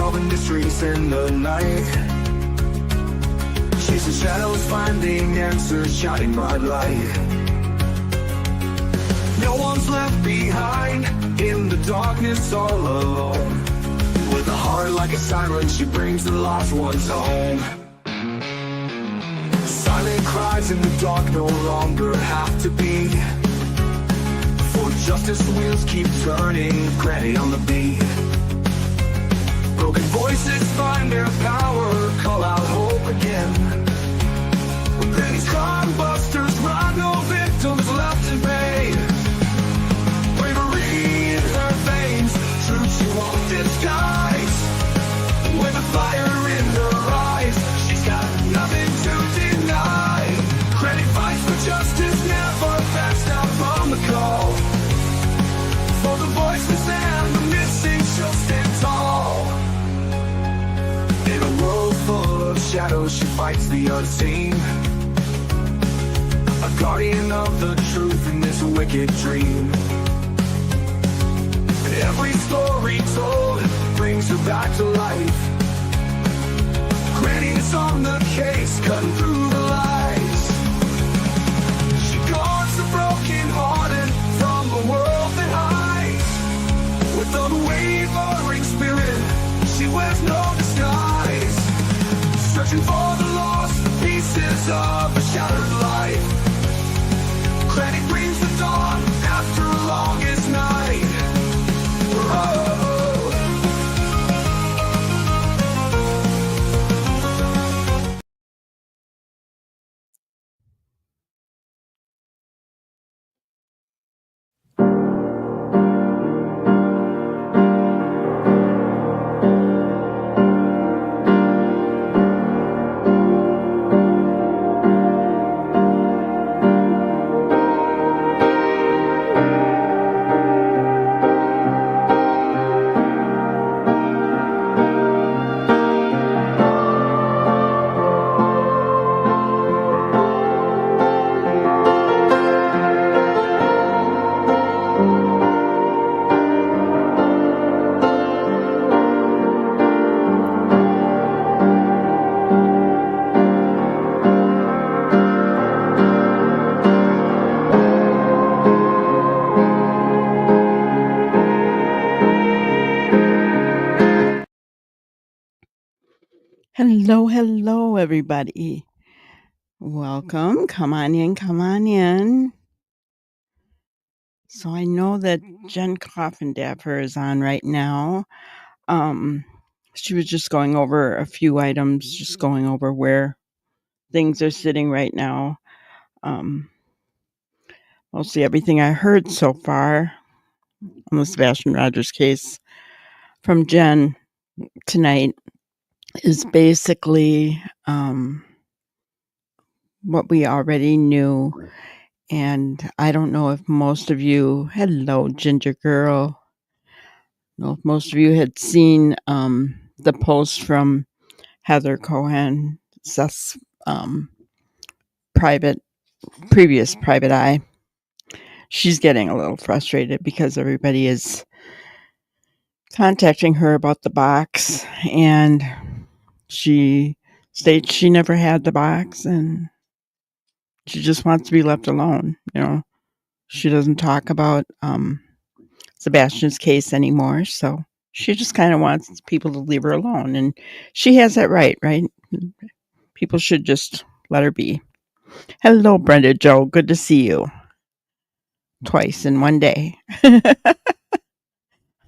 solving mysteries in the night. Chasing shadows, finding answers, shining bright light. No one's left behind in the darkness, all alone. With a heart like a siren, she brings the lost ones home. Silent cries in the dark no longer have to be, for justice wheels keep turning, Granny on the beat. Broken voices find their power, call out hope again. When Granny's crime busters run, no victims left in vain. Bravery in her veins, truth she won't disguise. With a fire in her eyes, she's got nothing to deny. Granny fights for justice, never backs down from the call. For the voiceless and the missing, she'll stand tall. In a world full of shadows, she fights the unseen, a guardian of the truth in this wicked dream. Every story told brings her back to life. Granny's on the case, cutting through the lies. She guards the broken-hearted from a world that hides. With unwavering spirit, she wears no disguise. Searching for the lost pieces of a shattered life. Granny brings the dawn after a longest night. Hello, everybody. Welcome. Come on in, come on in. So I know that Jen Coffindaffer is on right now. She was just going over a few items, just going over where things are sitting right now. Mostly everything I heard so far on the Sebastian Rogers case from Jen tonight is basically what we already knew. And I don't know if most of you, hello, Ginger Girl. I don't know if most of you had seen the post from Heather Cohen, Seth's previous private eye. She's getting a little frustrated because everybody is contacting her about the box, and she states she never had the box and she just wants to be left alone. She doesn't talk about Sebastian's case anymore, so she just kind of wants people to leave her alone, and she has that right? People should just let her be. Hello, Brenda Joe. Good to see you. Twice in one day.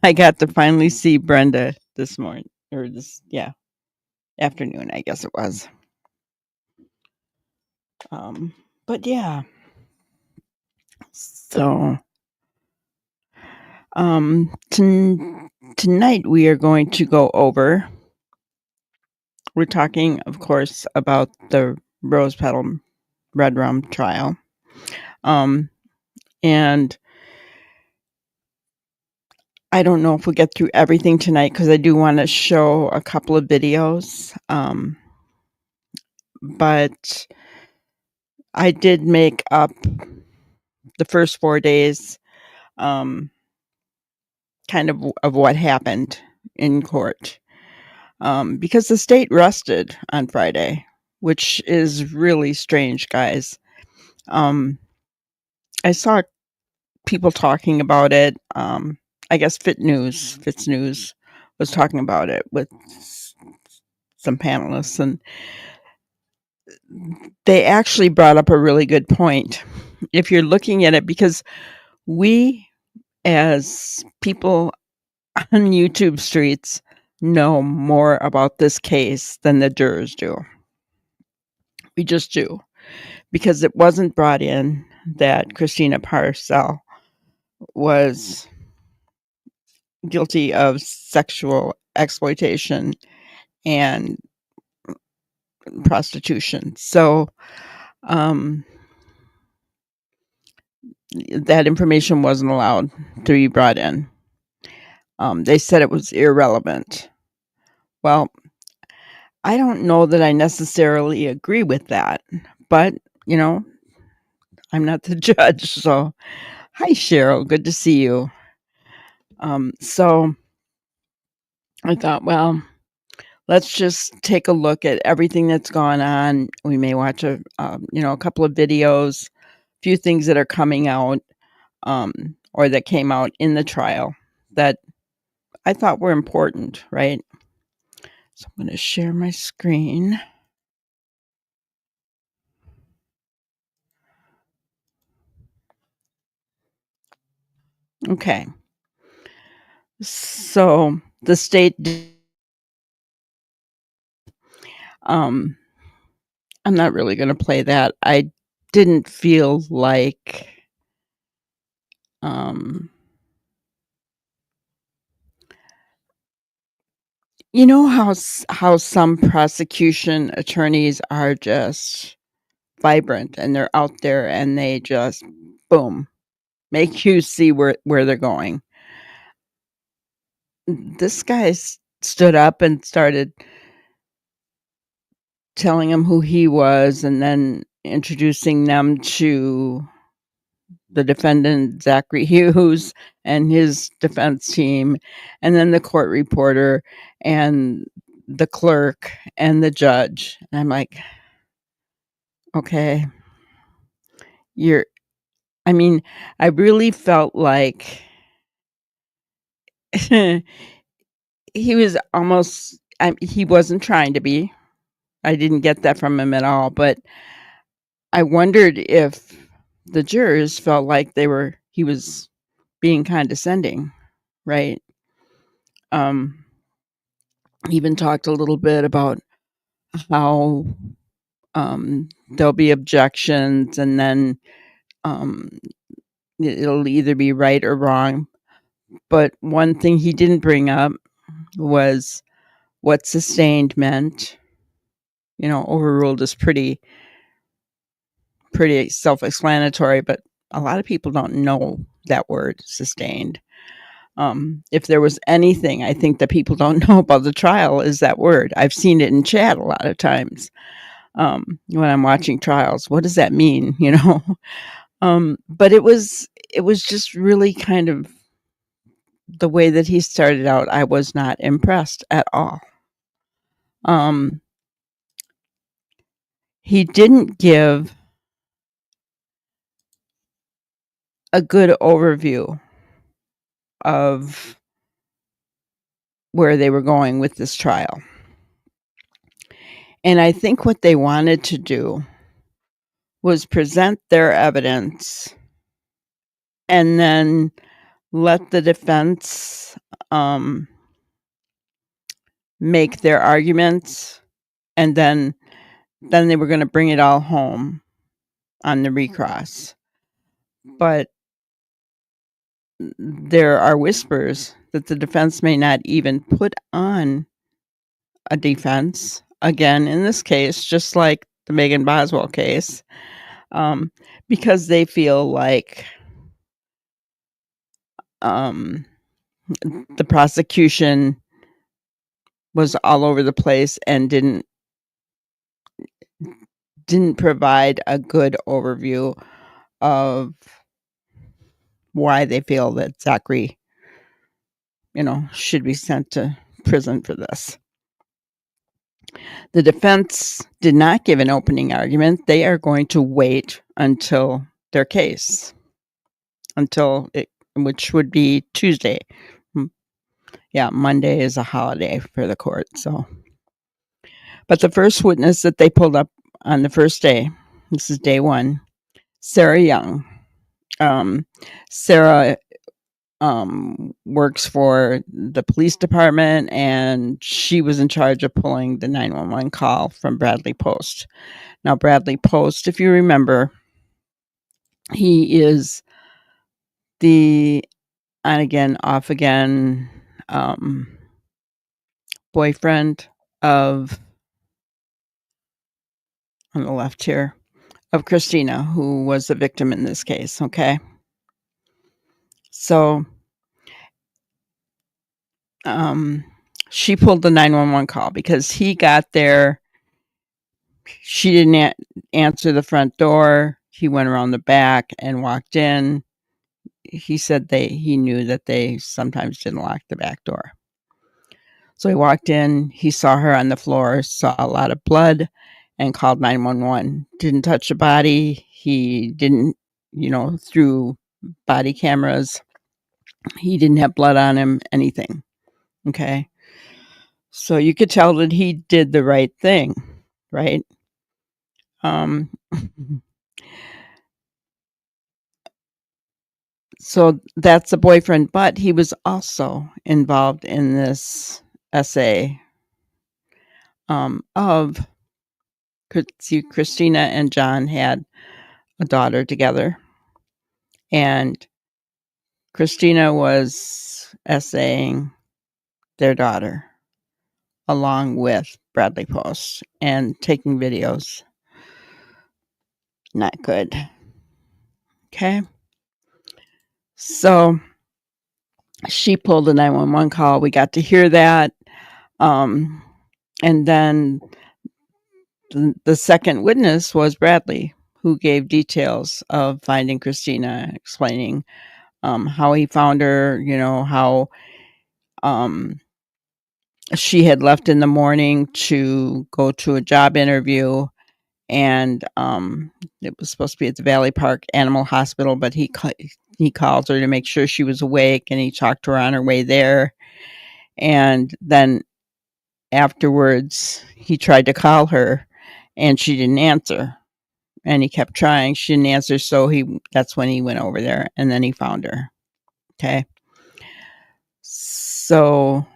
I got to finally see Brenda this morning, or afternoon, I guess it was. But yeah. So, tonight we are going to go over. We're talking, of course, about the Rose Petal Murder Trial. And I don't know if we'll get through everything tonight because I do want to show a couple of videos. But I did make up the first 4 days kind of what happened in court. because the state rested on Friday, which is really strange, guys. I saw people talking about it. I guess Fitz News was talking about it with some panelists, and they actually brought up a really good point. If you're looking at it, because we as people on YouTube streets know more about this case than the jurors do. We just do. Because it wasn't brought in that Christina Parcell was guilty of sexual exploitation and prostitution. So that information wasn't allowed to be brought in. They said it was irrelevant. Well, I don't know that I necessarily agree with that, but I'm not the judge. So, hi, Cheryl. Good to see you. So I thought, well, let's just take a look at everything that's gone on. We may watch a couple of videos, a few things that are coming out, or that came out in the trial that I thought were important, right? So I'm going to share my screen. Okay. So the state, I'm not really going to play that. I didn't feel like, you know how some prosecution attorneys are just vibrant and they're out there and they just boom make you see where they're going. This guy stood up and started telling him who he was and then introducing them to the defendant, Zachary Hughes, and his defense team, and then the court reporter and the clerk and the judge. And I'm like, okay, I really felt like he was almost, he wasn't trying to be. I didn't get that from him at all, but I wondered if the jurors felt like he was being condescending, right? Even talked a little bit about how there'll be objections and then it'll either be right or wrong. But one thing he didn't bring up was what sustained meant. Overruled is pretty self-explanatory, but a lot of people don't know that word, sustained. If there was anything I think that people don't know about the trial is that word. I've seen it in chat a lot of times when I'm watching trials. What does that mean? But it was just really kind of the way that he started out. I was not impressed at all. He didn't give a good overview of where they were going with this trial. And I think what they wanted to do was present their evidence and then let the defense make their arguments, and then they were going to bring it all home on the recross. But there are whispers that the defense may not even put on a defense again in this case, just like the Megan Boswell case, because they feel like the prosecution was all over the place and didn't provide a good overview of why they feel that Zachary, should be sent to prison for this. The defense did not give an opening argument. They are going to wait until their case, which would be Tuesday. Yeah, Monday is a holiday for the court. So, but the first witness that they pulled up on the first day, this is day one, Sarah Young. Sarah works for the police department, and she was in charge of pulling the 911 call from Bradley Post. Now, Bradley Post, if you remember, he is the on again, off again boyfriend of, on the left here, of Christina, who was the victim in this case. Okay. So she pulled the 911 call because he got there. She didn't answer the front door. He went around the back and walked in. He said he knew that they sometimes didn't lock the back door. So he walked in, he saw her on the floor, saw a lot of blood, and called 911. Didn't touch the body. He didn't, through body cameras, he didn't have blood on him, anything. Okay. So you could tell that he did the right thing, right? So that's the boyfriend, but he was also involved in this essay of Christina and John had a daughter together, and Christina was essaying their daughter along with Bradley Post and taking videos. Not good. Okay. So she pulled the 911 call. We got to hear that. And then the second witness was Bradley, who gave details of finding Christina, explaining how he found her, how she had left in the morning to go to a job interview, and it was supposed to be at the Valley Park Animal Hospital, but he called her to make sure she was awake, and he talked to her on her way there. And then afterwards, he tried to call her, and she didn't answer. And he kept trying. She didn't answer, so that's when he went over there, and then he found her. Okay. So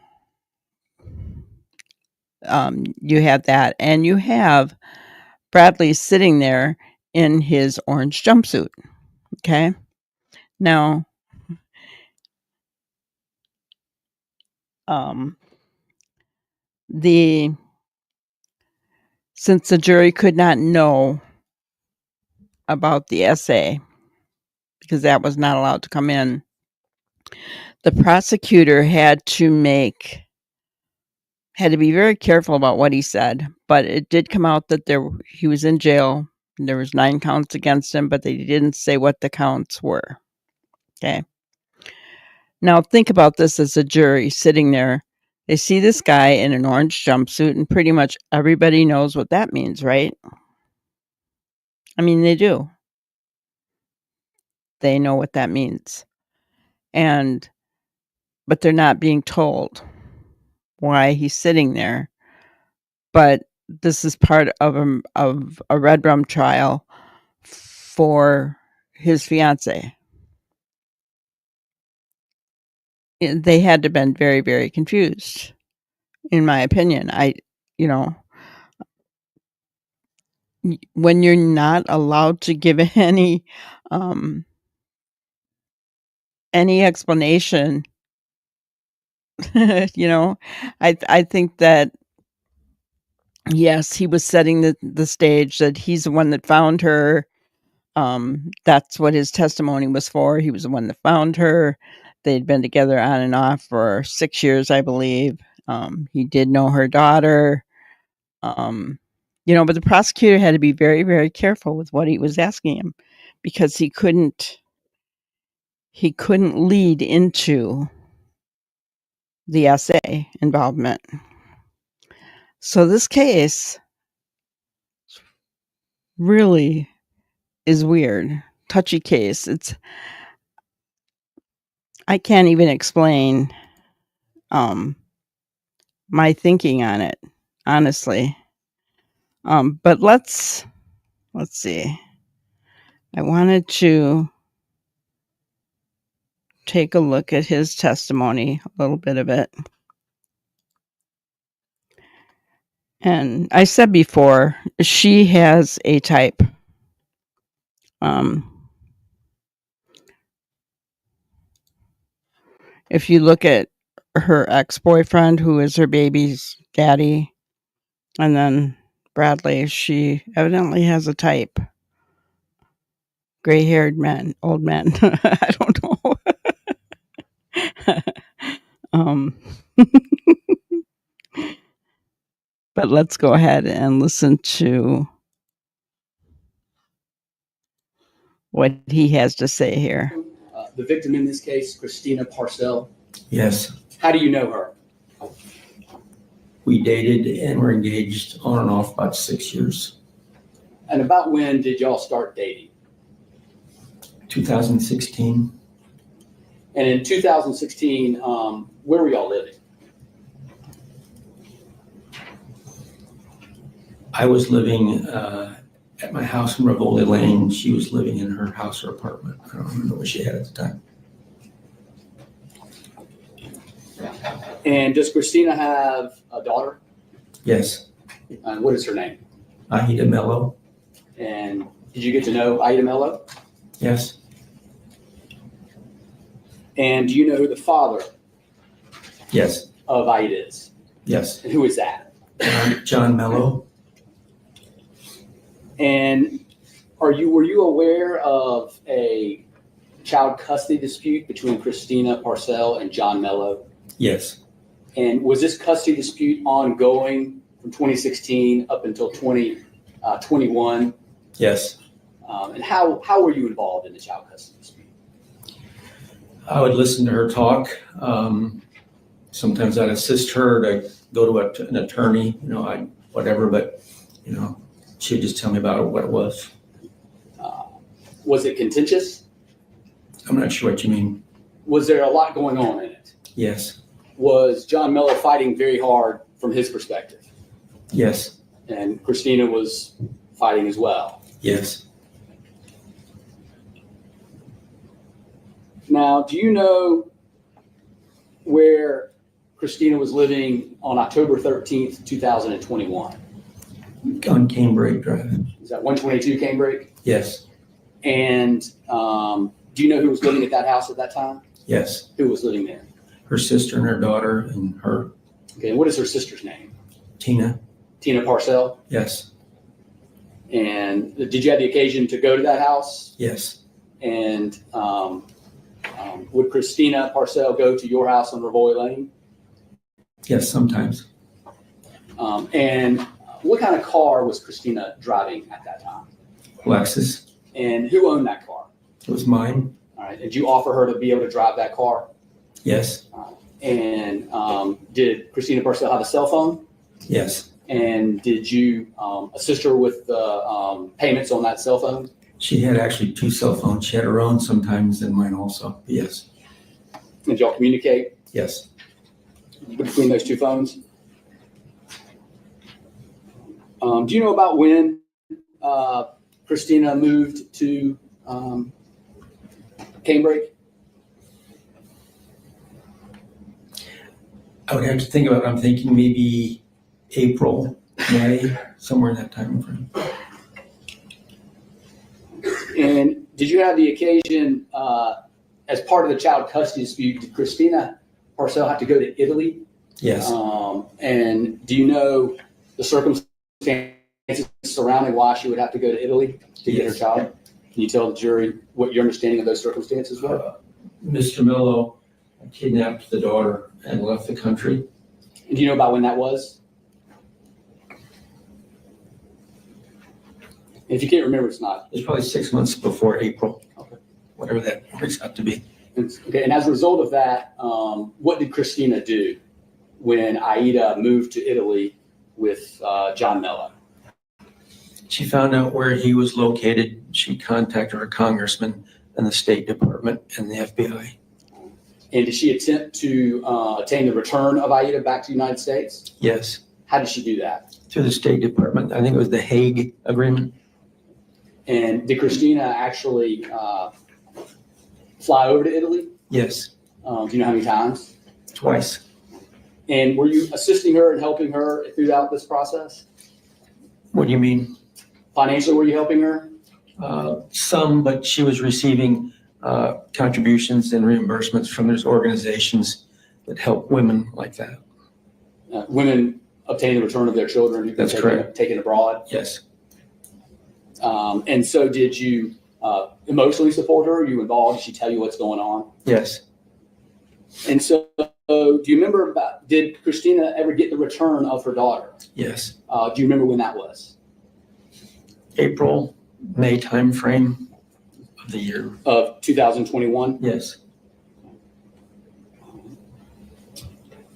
you have that, and you have Bradley sitting there in his orange jumpsuit. Okay. Now, since the jury could not know about the essay because that was not allowed to come in, the prosecutor had to be very careful about what he said. But it did come out that he was in jail. There was 9 counts against him, but they didn't say what the counts were. Okay. Now think about this as a jury sitting there. They see this guy in an orange jumpsuit, and pretty much everybody knows what that means, right? I mean, they do. They know what that means. But they're not being told why he's sitting there. But this is part of a red rum trial for his fiance. They had to have been very, very confused, in my opinion. When you're not allowed to give any explanation, I think that, yes, he was setting the stage that he's the one that found her. That's what his testimony was for. He was the one that found her. They'd been together on and off for 6 years, I believe. He did know her daughter. But the prosecutor had to be very, very careful with what he was asking him, because he couldn't lead into the essay involvement. So this case really is weird. Touchy case. I can't even explain my thinking on it, honestly. But let's see. I wanted to take a look at his testimony, a little bit of it. And I said before, she has a type. If you look at her ex-boyfriend, who is her baby's daddy, and then Bradley, she evidently has a type. Gray-haired men, old men. I don't know. But let's go ahead and listen to what he has to say here. The victim in this case, Christina Parcell. Yes. How do you know her? We dated and were engaged on and off about 6 years. And about when did y'all start dating? 2016. And in 2016, where were y'all living? I was living at my house in Rivoli Lane. She was living in her house or apartment. I don't remember what she had at the time. And does Christina have a daughter? Yes. And what is her name? Aida Mello. And did you get to know Aida Mello? Yes. And do you know who the father Yes. of Aida is? Yes. And who is that? John Mello. And were you aware of a child custody dispute between Christina Parcell and John Mello? Yes. And was this custody dispute ongoing from 2016 up until 2021? Yes. And how were you involved in the child custody dispute? I would listen to her talk. Sometimes I'd assist her to go to an attorney, whatever, but, she'd just tell me about what it was. Was it contentious? I'm not sure what you mean. Was there a lot going on in it? Yes. Was John Mello fighting very hard from his perspective? Yes. And Christina was fighting as well? Yes. Now, do you know where Christina was living on October 13th, 2021? On Canebrake Drive. Is that 122 Canebrake? Yes. And do you know who was living at that house at that time? Yes. Who was living there? Her sister and her daughter and her. Okay, and what is her sister's name? Tina. Tina Parcell? Yes. And did you have the occasion to go to that house? Yes. And would Christina Parcell go to your house on Rivoli Lane? Yes, sometimes. And what kind of car was Christina driving at that time? Lexus. And who owned that car? It was mine. All right. Did you offer her to be able to drive that car? Yes. And did Christina Parcell have a cell phone? Yes. And did you assist her with the payments on that cell phone? She had actually 2 cell phones. She had her own sometimes and mine also. Yes. Did y'all communicate Yes. between those 2 phones? Do you know about when Christina moved to Canebrake? I would have to think about it. I'm thinking maybe April, May, somewhere in that time frame. And did you have the occasion, as part of the child custody dispute, did Christina Parcell have to go to Italy? Yes. And do you know the circumstances surrounding why she would have to go to Italy to get her child? Can you tell the jury what your understanding of those circumstances were? Mr. Mello kidnapped the daughter and left the country. And do you know about when that was? If you can't remember, it's not. It was probably 6 months before April. Okay. Whatever that works out to be. Okay, and as a result of that, what did Christina do when Aida moved to Italy with John Mello? She found out where he was located. She contacted her congressman and the State Department and the FBI. And did she attempt to obtain the return of Aida back to the United States? Yes, How did she do that? through the State Department. I think it was the Hague Agreement. And did Christina actually fly over to Italy? Yes, Do you know how many times? twice. And were you assisting her and helping her throughout this process? What do you mean? Financially, were you helping her? Some, but she was receiving contributions and reimbursements from those organizations that help women like that. Women obtaining the return of their children who've been That's correct. taken abroad. Yes. And so did you emotionally support her? Are you involved? Did she tell you what's going on? Yes. And so do you remember did Christina ever get the return of her daughter? Yes. Do you remember when that was? April, May timeframe of the year. Of 2021? Yes.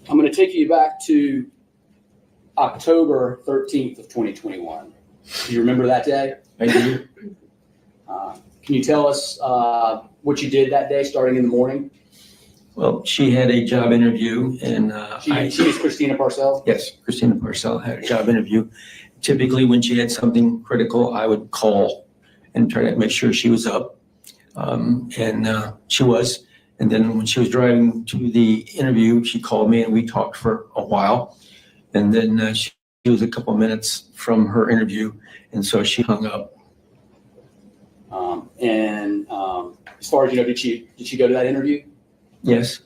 I'm going to take you back to October 13th of 2021. Do you remember that day? I do. Can you tell us what you did that day starting in the morning? Well, she had a job interview and She is Christina Parcells? yes, Christina Parcell had a job interview. Typically, when she had something critical, I would call and try to make sure she was up. And she was. And then when she was driving to the interview, she called me and we talked for a while. And then she was a couple minutes from her interview, and so she hung up. As far as you know, did she go to that interview? Yes.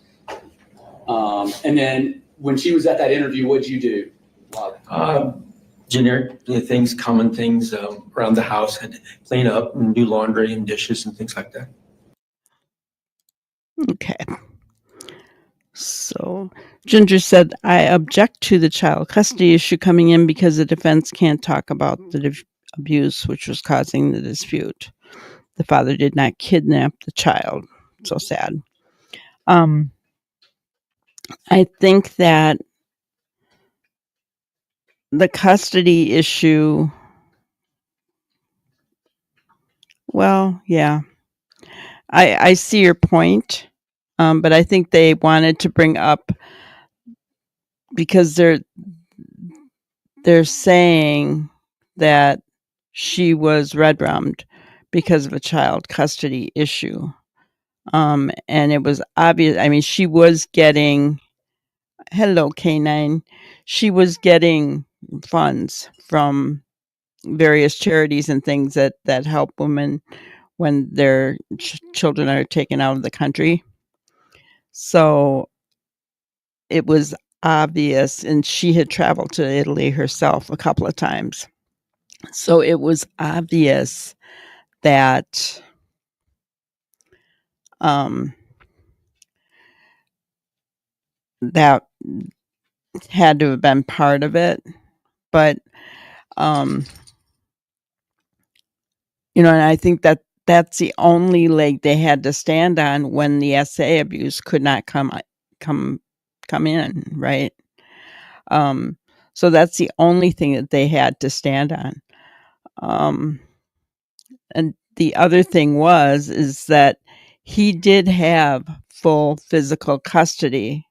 And then when she was at that interview, what did you do? Generic things, common things around the house. Had to clean up and do laundry and dishes and things like that. Okay. So Ginger said, I object to the child custody issue coming in because the defense can't talk about the abuse which was causing the dispute. The father did not kidnap the child. So sad. I think that the custody issue, well, yeah, I see your point, but I think they wanted to bring up, because they're saying that she was red-rummed because of a child custody issue. And it was obvious. I mean, she was getting, hello, K9. She was getting funds from various charities and things that help women when their children are taken out of the country. So it was obvious, and she had traveled to Italy herself a couple of times. So it was obvious that that had to have been part of it. But and I think that that's the only leg they had to stand on when the SA abuse could not come in, right? So that's the only thing that they had to stand on. And the other thing is that he did have full physical custody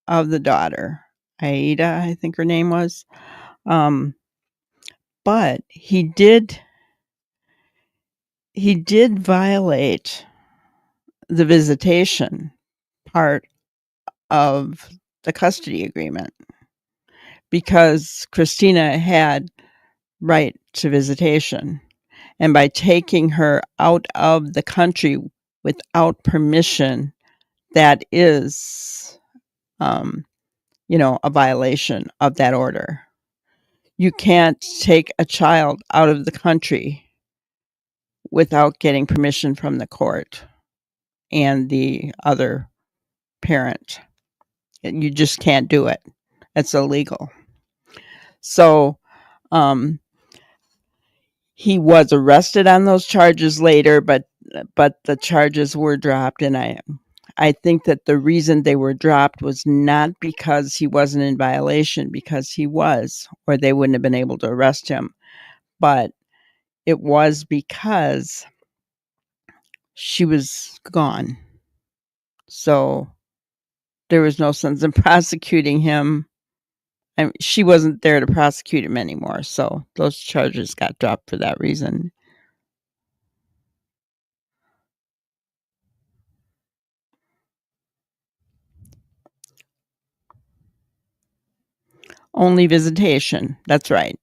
of the daughter, Aida, I think her name was. But he did violate the visitation part of the custody agreement, because Christina had right to visitation. And by taking her out of the country without permission, that is, a violation of that order. You can't take a child out of the country without getting permission from the court and the other parent. You just can't do it. It's illegal. So, he was arrested on those charges later, but the charges were dropped, and I think that the reason they were dropped was not because he wasn't in violation, because he was, or they wouldn't have been able to arrest him. But it was because she was gone. So there was no sense in prosecuting him. And she wasn't there to prosecute him anymore. So those charges got dropped for that reason. Only visitation. That's right.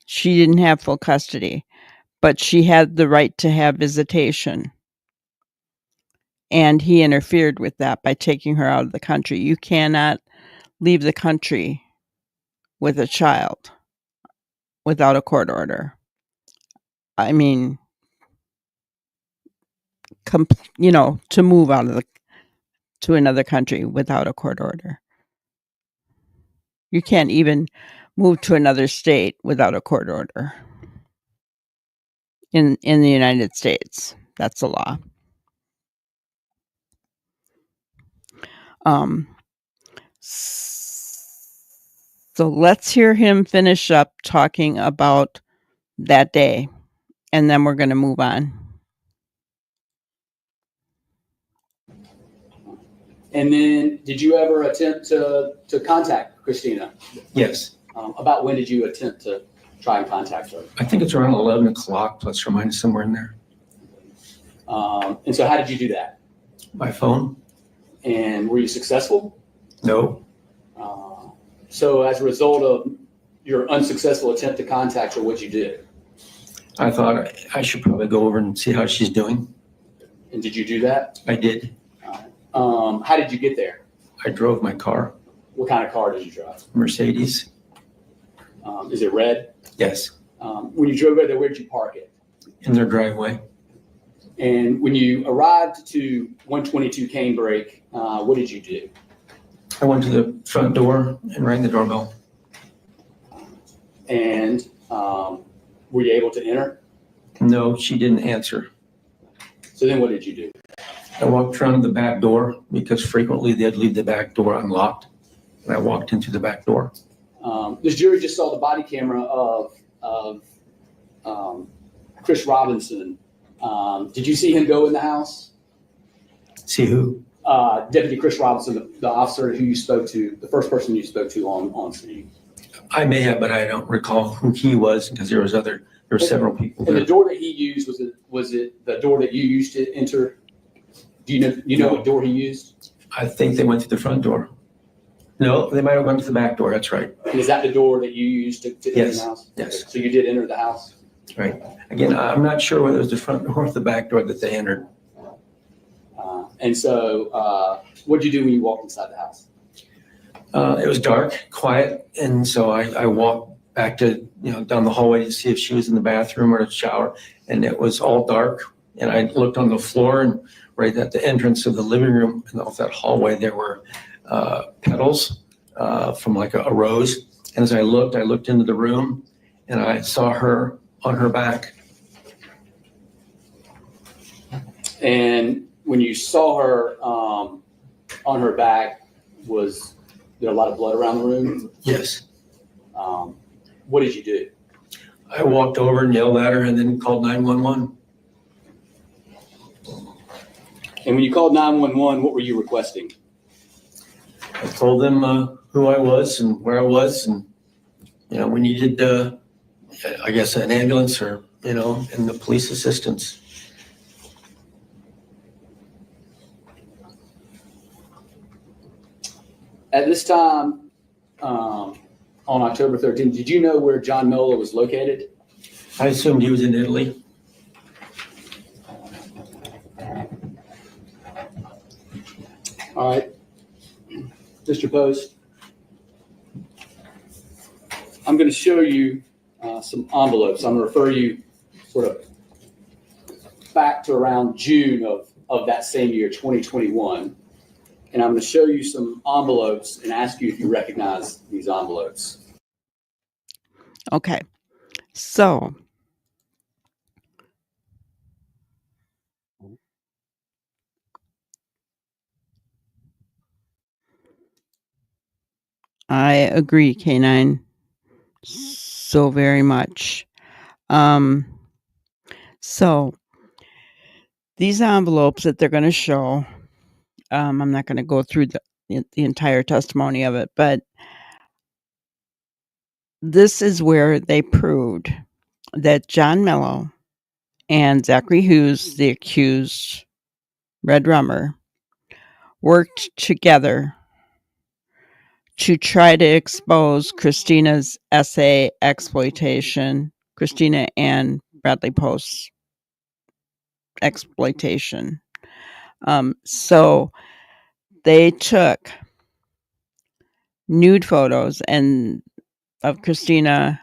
She didn't have full custody, but she had the right to have visitation. And he interfered with that by taking her out of the country. You cannot leave the country with a child without a court order. I mean, to move out of to another country without a court order. You can't even move to another state without a court order. In the United States, that's the law. So let's hear him finish up talking about that day, and then we're going to move on. And then, did you ever attempt to contact Christina? Yes. About when did you attempt to try and contact her? I think it's around 11 o'clock, plus or minus somewhere in there. And so how did you do that? By phone? And were you successful? No. So as a result of your unsuccessful attempt to contact her, what'd you do? I thought I should probably go over and see how she's doing. And did you do that? I did. How did you get there? I drove my car. What kind of car did you drive? Mercedes. Is it red? Yes. When you drove over there, where did you park it? In their driveway. And when you arrived to 122 Canebrake, what did you do? I went to the front door and rang the doorbell. And were you able to enter? No, she didn't answer. So then what did you do? I walked around the back door because frequently they'd leave the back door unlocked. And I walked into the back door. This jury just saw the body camera of Chris Robinson. Did you see him go in the house? See who? Deputy Chris Robinson, the officer who you spoke to, the first person you spoke to on scene. I may have, but I don't recall who he was because there were several people And there. the door that he used, was it the door that you used to enter? Do you know what door he used? I think they went through the front door. No, they might have gone to the back door. That's right. And is that the door that you used to enter Yes. the house? Yes. Okay. So you did enter the house? Right. Again, I'm not sure whether it was the front door or the back door that they entered. And so what did you do when you walked inside the house? It was dark, quiet, and so I walked back to down the hallway to see if she was in the bathroom or the shower, and it was all dark. And I looked on the floor, and right at the entrance of the living room and off that hallway, there were petals from like a rose. And as I looked into the room, and I saw her on her back. And when you saw her on her back, was there a lot of blood around the room? Yes. What did you do? I walked over and yelled at her and then called 911. And when you called 911, what were you requesting? I told them who I was and where I was, and we needed, I guess, an ambulance or and the police assistance. At this time, on October 13th, did you know where John Nola was located? I assumed he was in Italy. All right. Mr. Post, I'm going to show you some envelopes. I'm going to refer you sort of back to around June of that same year, 2021. And I'm going to show you some envelopes and ask you if you recognize these envelopes. Okay. So I agree, K9, so very much. So these envelopes that they're going to show, I'm not going to go through the entire testimony of it, but this is where they proved that John Mello and Zachary Hughes, the accused Red Rummer, worked together to try to expose Christina's SA exploitation, Christina and Bradley Post's exploitation. So they took nude photos and of Christina.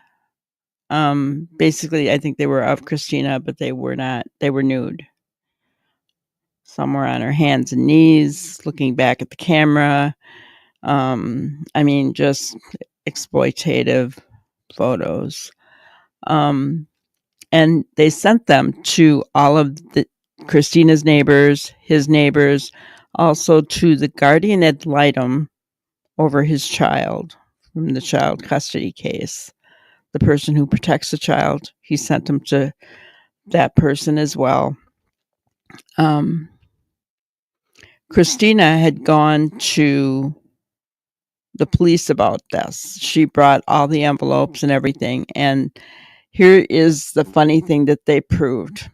Basically, I think they were of Christina, but they were not. They were nude. Some were on her hands and knees, looking back at the camera. I mean, just exploitative photos. And they sent them to all of Christina's neighbors, his neighbors, also to the guardian ad litem over his child from the child custody case. The person who protects the child, he sent them to that person as well. Christina had gone to the police about this. She brought all the envelopes and everything. And here is the funny thing that they proved.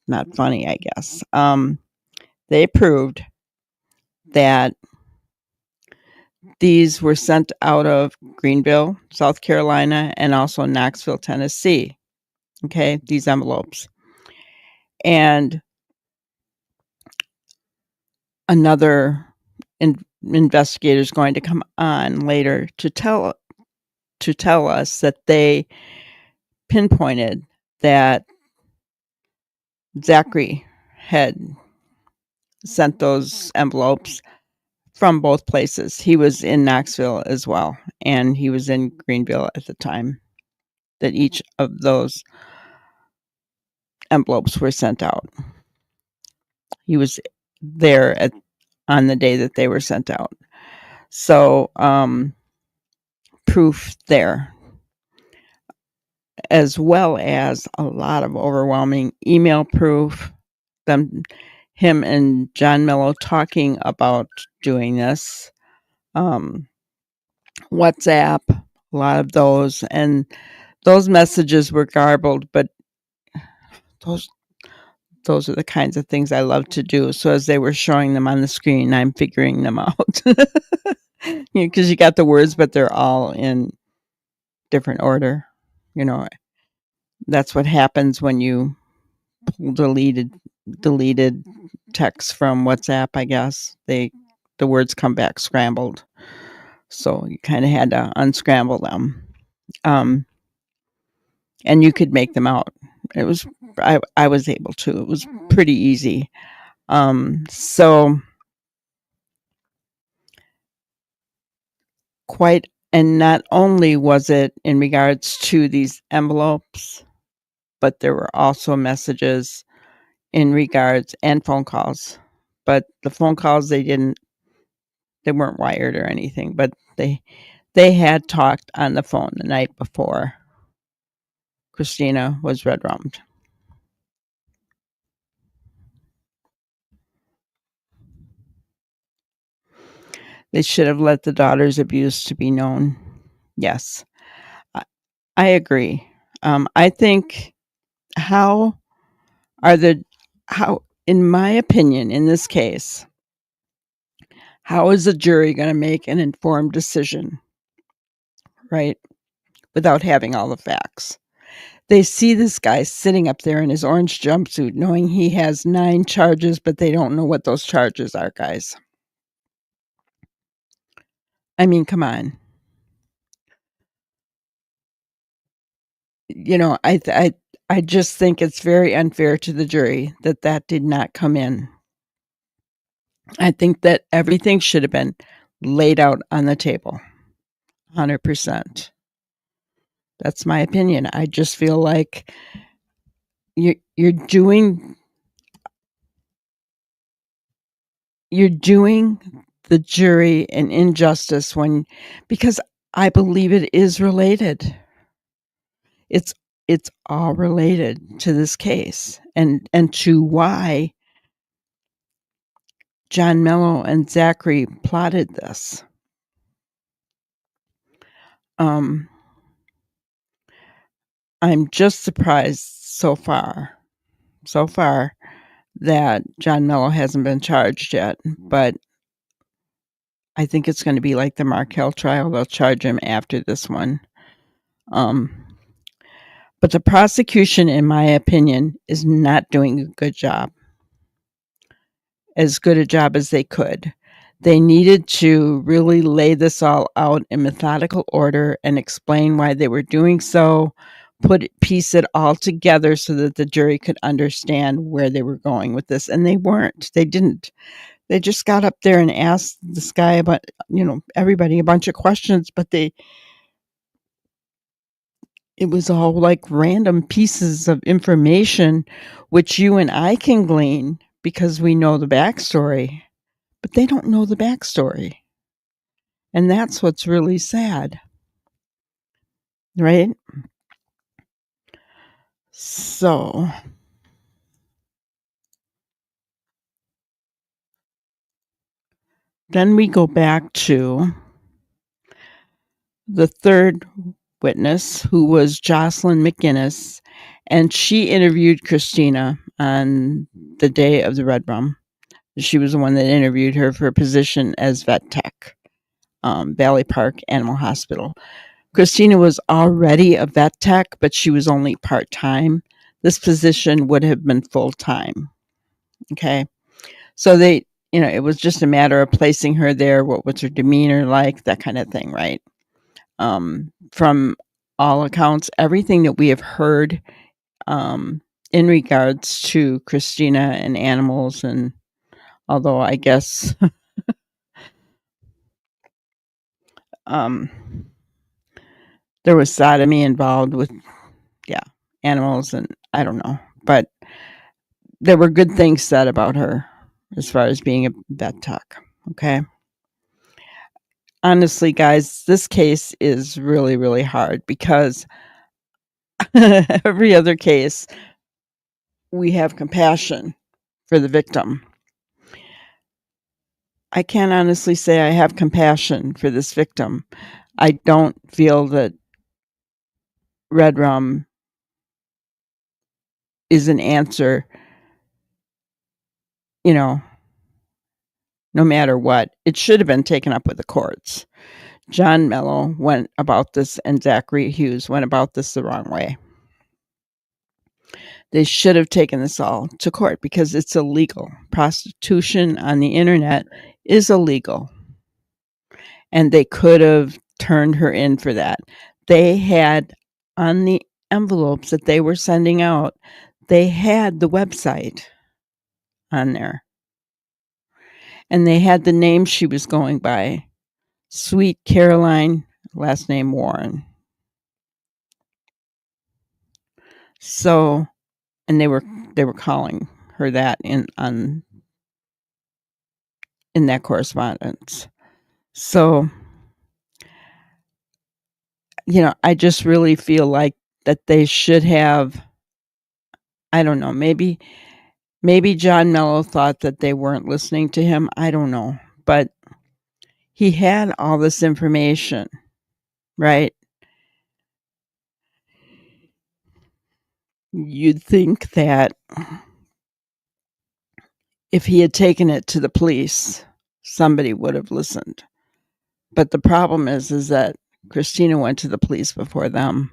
Not funny, I guess. They proved that these were sent out of Greenville, South Carolina, and also Knoxville, Tennessee. Okay, these envelopes. And another investigator is going to come on later to tell us that they pinpointed that Zachary had sent those envelopes from both places. He was in Knoxville as well, and he was in Greenville at the time that each of those envelopes were sent out. He was there on the day that they were sent out. So, proof there, as well as a lot of overwhelming email proof. Him and John Mello talking about doing this. WhatsApp, a lot of those, and those messages were garbled, but those are the kinds of things I love to do. So as they were showing them on the screen, I'm figuring them out. Because you got the words, but they're all in different order. That's what happens when you pull deleted text from WhatsApp, I guess. The words come back scrambled. So you kind of had to unscramble them. And you could make them out. I was able to. It was pretty easy. So and not only was it in regards to these envelopes, but there were also messages in regards and phone calls. But the phone calls, they weren't wired or anything, but they had talked on the phone the night before Christina was red-rummed. They should have let the daughter's abuse to be known. Yes, I agree. I think how, in my opinion, in this case, how is the jury going to make an informed decision, right, without having all the facts? They see this guy sitting up there in his orange jumpsuit, knowing he has 9 charges, but they don't know what those charges are, guys. I mean, come on. I just think it's very unfair to the jury that did not come in. I think that everything should have been laid out on the table, 100%. That's my opinion. I just feel like you're doing the jury an injustice because I believe it is related. It's all related to this case and to why John Mello and Zachary plotted this. I'm just surprised so far that John Mello hasn't been charged yet, but I think it's going to be like the Markell trial. They'll charge him after this one. But the prosecution, in my opinion, is not doing a good job. As good a job as they could. They needed to really lay this all out in methodical order and explain why they were doing so, piece it all together so that the jury could understand where they were going with this. And they weren't. They didn't. They just got up there and asked this guy about, everybody a bunch of questions, but it was all like random pieces of information, which you and I can glean because we know the backstory, but they don't know the backstory. And that's what's really sad. Right? So then we go back to the third witness, who was Jocelyn McGinnis, and she interviewed Christina on the day of the Red Rum. She was the one that interviewed her for a position as vet tech, Valley Park Animal Hospital. Christina was already a vet tech, but she was only part-time. This position would have been full-time. Okay. So it was just a matter of placing her there. What was her demeanor like? That kind of thing, right? From all accounts, everything that we have heard in regards to Christina and animals, and although I guess there was sodomy involved with, animals, and I don't know, but there were good things said about her as far as being a vet tech. Okay. Honestly, guys, this case is really, really hard because every other case, we have compassion for the victim. I can't honestly say I have compassion for this victim. I don't feel that Red Rum is an answer, no matter what. It should have been taken up with the courts. John Mello went about this, and Zachary Hughes went about this the wrong way. They should have taken this all to court because it's illegal. Prostitution on the internet is illegal. And they could have turned her in for that. They had on the envelopes that they were sending out, they had the website on there. And they had the name she was going by, Sweet Caroline, last name Warren. So, and they were calling her that in that correspondence. So, I just really feel like that they should have, I don't know, maybe John Mello thought that they weren't listening to him. I don't know. But he had all this information, right? You'd think that if he had taken it to the police, somebody would have listened. But the problem is that Christina went to the police before them.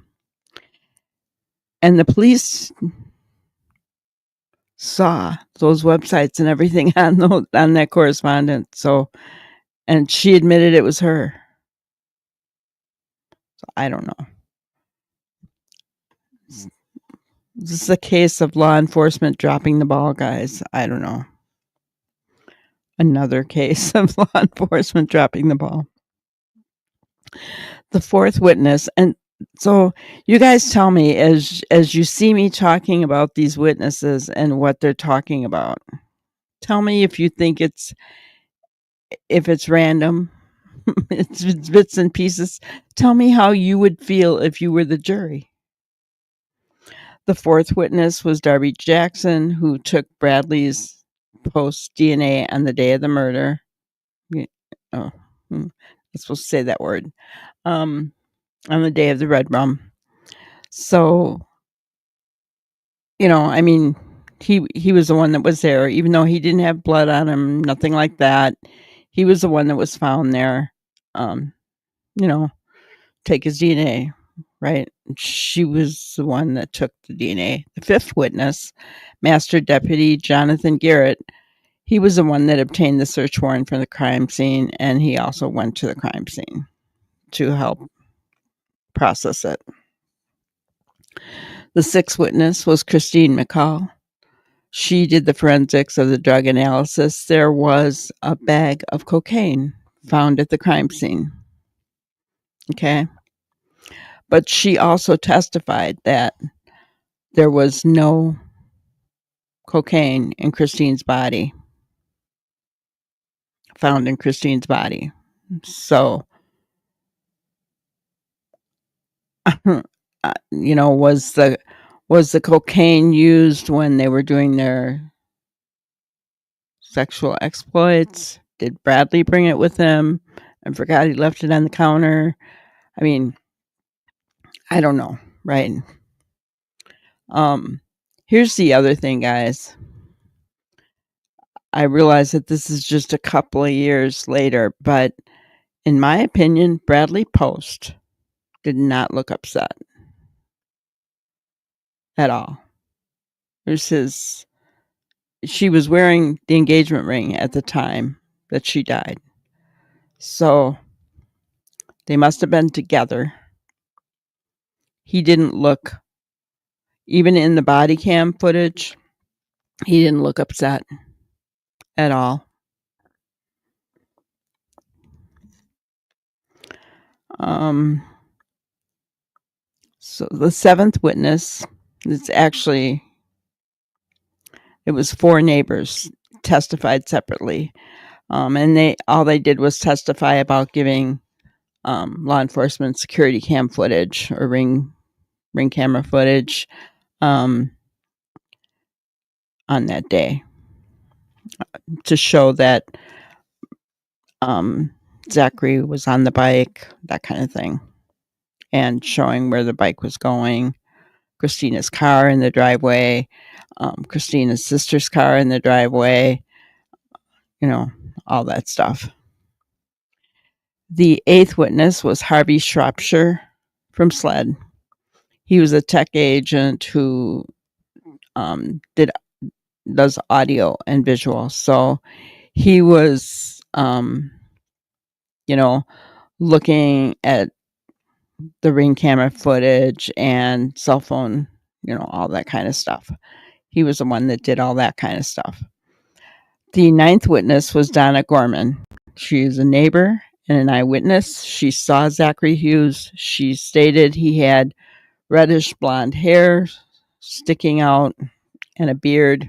And the police saw those websites and everything on that correspondence. So, and she admitted it was her. So I don't know. This is a case of law enforcement dropping the ball, guys. I don't know. Another case of law enforcement dropping the ball. The fourth witness, and so you guys tell me as you see me talking about these witnesses and what they're talking about. Tell me if you think if it's random, it's bits and pieces. Tell me how you would feel if you were the jury. The fourth witness was Darby Jackson, who took Bradley's post DNA on the day of the murder. Oh, I'm supposed to say that word. On the day of the red rum. So, I mean, he was the one that was there, even though he didn't have blood on him, nothing like that. He was the one that was found there. You know, take his DNA, right? She was the one that took the DNA. The fifth witness, Master Deputy Jonathan Garrett, he was the one that obtained the search warrant for the crime scene, and he also went to the crime scene to help process it. The sixth witness was Christine McCall. She did the forensics of the drug analysis. There was a bag of cocaine found at the crime scene. Okay. But she also testified that there was no cocaine in Christine's body, found in Christine's body. So, was the cocaine used when they were doing their sexual exploits? Did Bradley bring it with him and forgot he left it on the counter? I mean, I don't know, right? Here's the other thing, guys. I realize that this is just a couple of years later, but in my opinion, Bradley Post did not look upset at all. She was wearing the engagement ring at the time that she died. So they must have been together. He didn't look, even in the body cam footage, he didn't look upset at all. So the seventh witness, it was 4 neighbors testified separately. And all they did was testify about giving law enforcement security cam footage or ring camera footage on that day to show that Zachary was on the bike, that kind of thing, and showing where the bike was going, Christina's car in the driveway, Christina's sister's car in the driveway, all that stuff. The eighth witness was Harvey Shropshire from SLED. He was a tech agent who does audio and visual. So he was, looking at the ring camera footage and cell phone, all that kind of stuff. He was the one that did all that kind of stuff. The ninth witness was Donna Gorman. She is a neighbor and an eyewitness. She saw Zachary Hughes. She stated he had reddish blonde hair sticking out and a beard.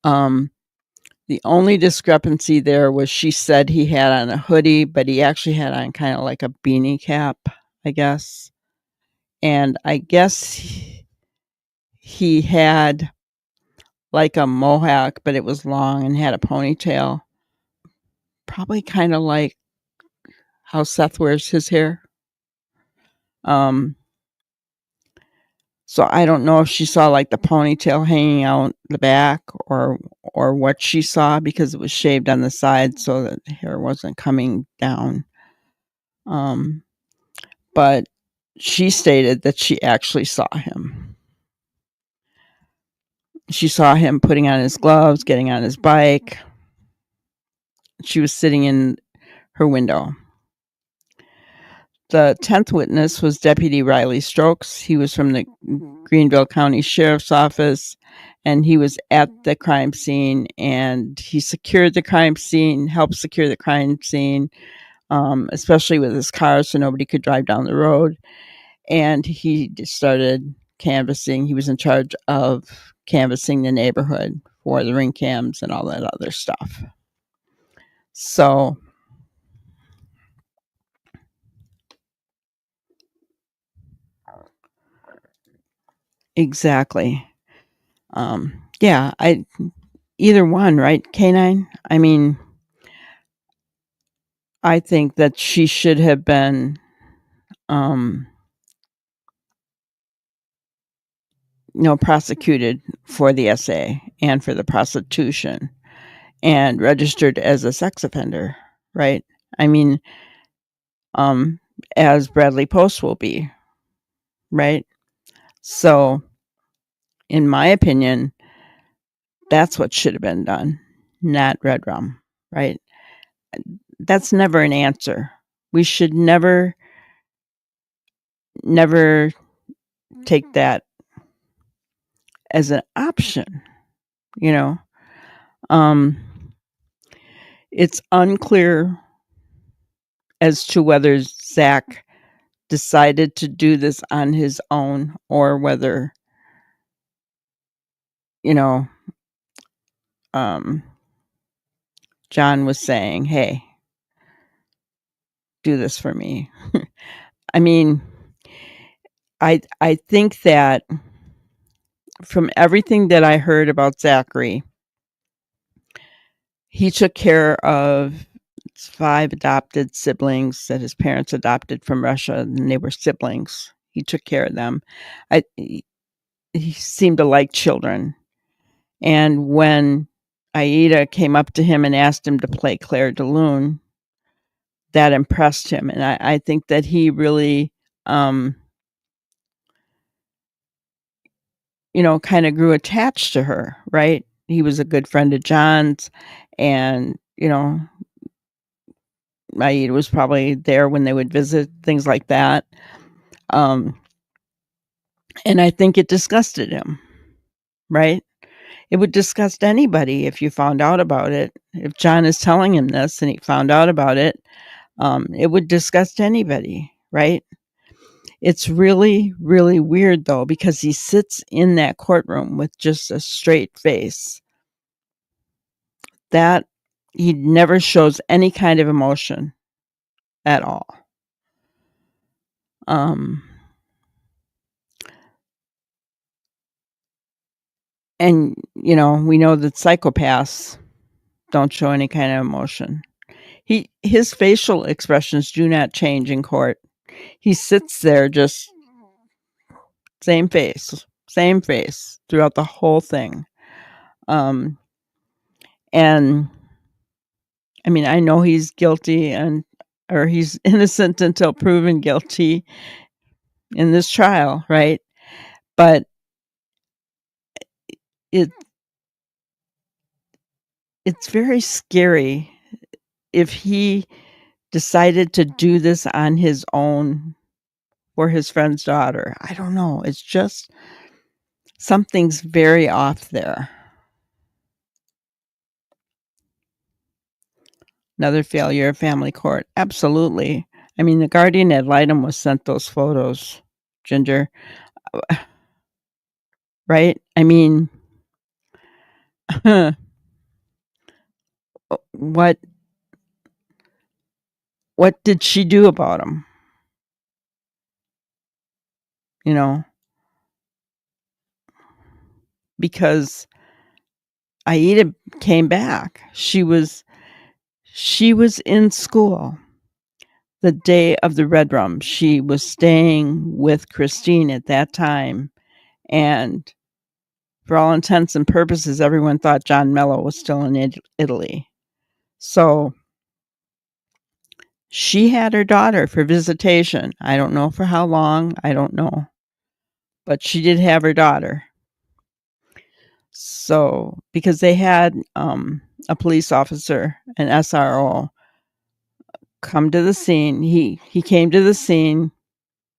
The only discrepancy there was she said he had on a hoodie, but he actually had on kind of like a beanie cap, I guess. And I guess he had like a mohawk, but it was long and had a ponytail. Probably kind of like how Seth wears his hair. So I don't know if she saw like the ponytail hanging out the back or what she saw, because it was shaved on the side so that the hair wasn't coming down. But she stated that she actually saw him. She saw him putting on his gloves, getting on his bike. She was sitting in her window. The 10th witness was Deputy Riley Strokes. He was from the Greenville County Sheriff's Office, and he was at the crime scene, and he secured the crime scene, helped secure the crime scene, especially with his car so nobody could drive down the road. And he started canvassing. He was in charge of canvassing the neighborhood for the ring cams and all that other stuff. So exactly. Yeah, either one, right? Canine. I mean, I think that she should have been, um, prosecuted for the SA and for the prostitution and registered as a sex offender, right? I mean, um, as Bradley Post will be, right? So, in my opinion, that's what should have been done, not red rum, right? That's never an answer. We should never take that as an option, you know. Um, it's unclear as to whether Zach decided to do this on his own or whether, you know, John was saying, hey, do this for me. I mean, I think that from everything that I heard about Zachary, he took care of 5 adopted siblings that his parents adopted from Russia, and they were siblings. He took care of them. He seemed to like children. And when Aida came up to him and asked him to play Claire de Lune, that impressed him. And I think that he really, kind of grew attached to her, right? He was a good friend of John's, and, Aida was probably there when they would visit, things like that. And I think it disgusted him, right? It would disgust anybody if you found out about it. If John is telling him this and he found out about it, it would disgust anybody, right? It's really, really weird, though, because he sits in that courtroom with just a straight face. That he never shows any kind of emotion at all. And, we know that psychopaths don't show any kind of emotion. His facial expressions do not change in court. He sits there just same face throughout the whole thing. And I mean, I know he's guilty or he's innocent until proven guilty in this trial, right? But it's very scary if he decided to do this on his own for his friend's daughter. I don't know. It's just something's very off there. Another failure of family court. Absolutely. I mean, the guardian ad litem was sent those photos, Ginger. Right? I mean, what did she do about him? Because Aida came back. She was in school the day of the red rum. She was staying with Christine at that time, and for all intents and purposes, everyone thought John Mello was still in Italy. So she had her daughter for visitation. I don't know for how long. I don't know. But she did have her daughter. So, because they had a police officer, an SRO, come to the scene. He came to the scene.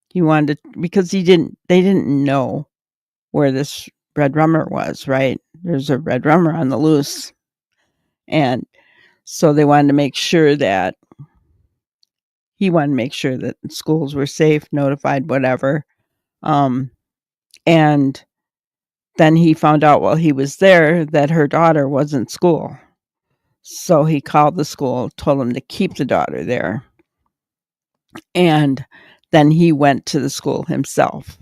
He wanted to, because they didn't know where this red rummer was, right? There's a red rummer on the loose. And so he wanted to make sure that schools were safe, notified, whatever. And then he found out while he was there that her daughter was in school. So he called the school, told them to keep the daughter there. And then he went to the school himself.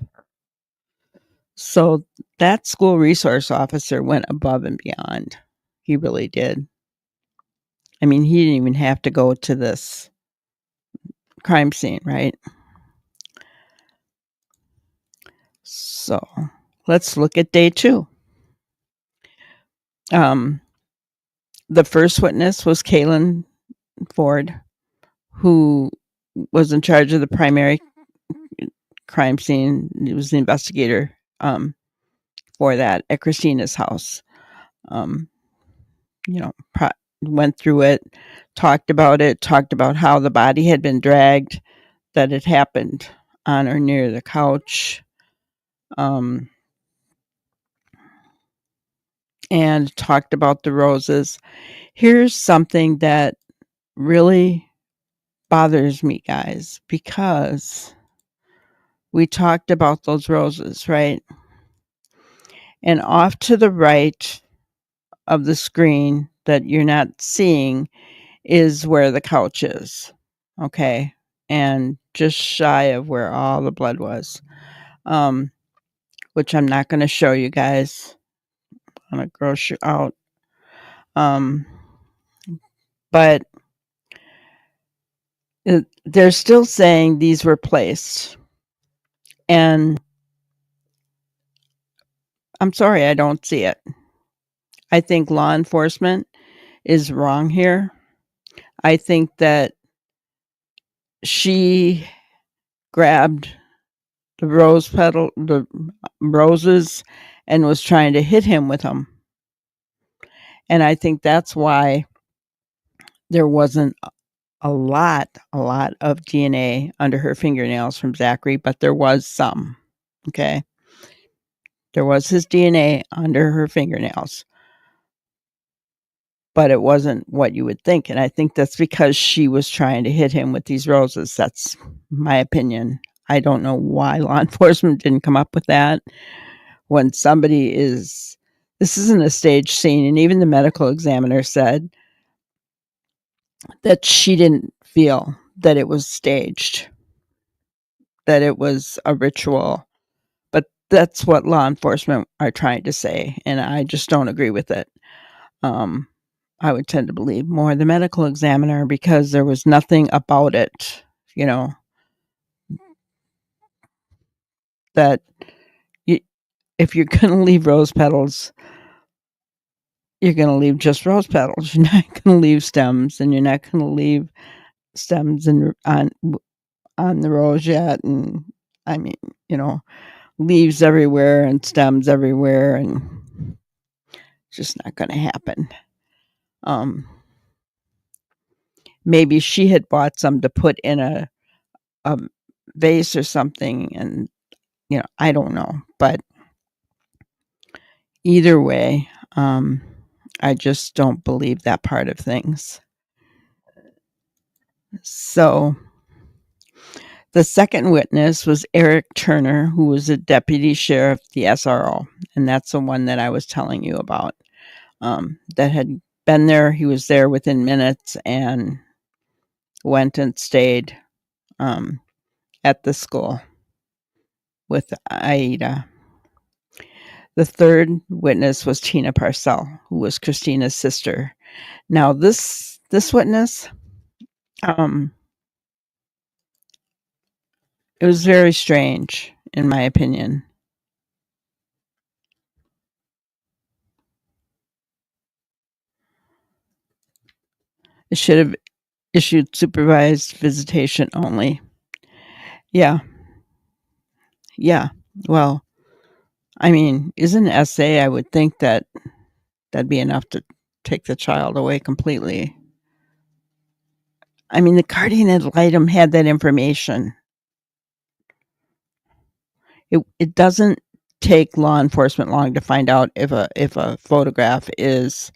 So that school resource officer went above and beyond. He really did. I mean, he didn't even have to go to this crime scene, right? So let's look at day 2. The first witness was Kaylin Ford, who was in charge of the primary crime scene. He was the investigator for that at Christina's house. Went through it, talked about how the body had been dragged, that it happened on or near the couch, and talked about the roses. Here's something that really bothers me, guys, because we talked about those roses, right? And off to the right of the screen that you're not seeing is where the couch is, okay? And just shy of where all the blood was, which I'm not going to show you guys. I'm going to gross you out. But they're still saying these were placed. And I'm sorry, I don't see it. I think law enforcement is wrong here. I think that she grabbed the roses, and was trying to hit him with them. And I think that's why there wasn't a lot of DNA under her fingernails from Zachary, but there was some. Okay. There was his DNA under her fingernails, but it wasn't what you would think. And I think that's because she was trying to hit him with these roses. That's my opinion. I don't know why law enforcement didn't come up with that when this isn't a stage scene. And even the medical examiner said that she didn't feel that it was staged, that it was a ritual. But that's what law enforcement are trying to say, and I just don't agree with it. I would tend to believe more the medical examiner because there was nothing about it, that if you're going to leave rose petals, you're going to leave just rose petals. You're not going to leave stems, and you're not going to leave stems on the rose yet. And I mean, leaves everywhere and stems everywhere, and it's just not going to happen. Maybe she had bought some to put in a vase or something, and I don't know, but either way, I just don't believe that part of things. So the second witness was Eric Turner, who was a deputy sheriff, the SRO, and that's the one that I was telling you about, that had been there. He was there within minutes and went and stayed at the school with Aida. The third witness was Tina Parcell, who was Christina's sister. Now, this witness, it was very strange, in my opinion. It should have issued supervised visitation only. Yeah. Well, I mean, isn't an essay, I would think that that'd be enough to take the child away completely. I mean, the guardian ad litem had that information. It doesn't take law enforcement long to find out if a photograph is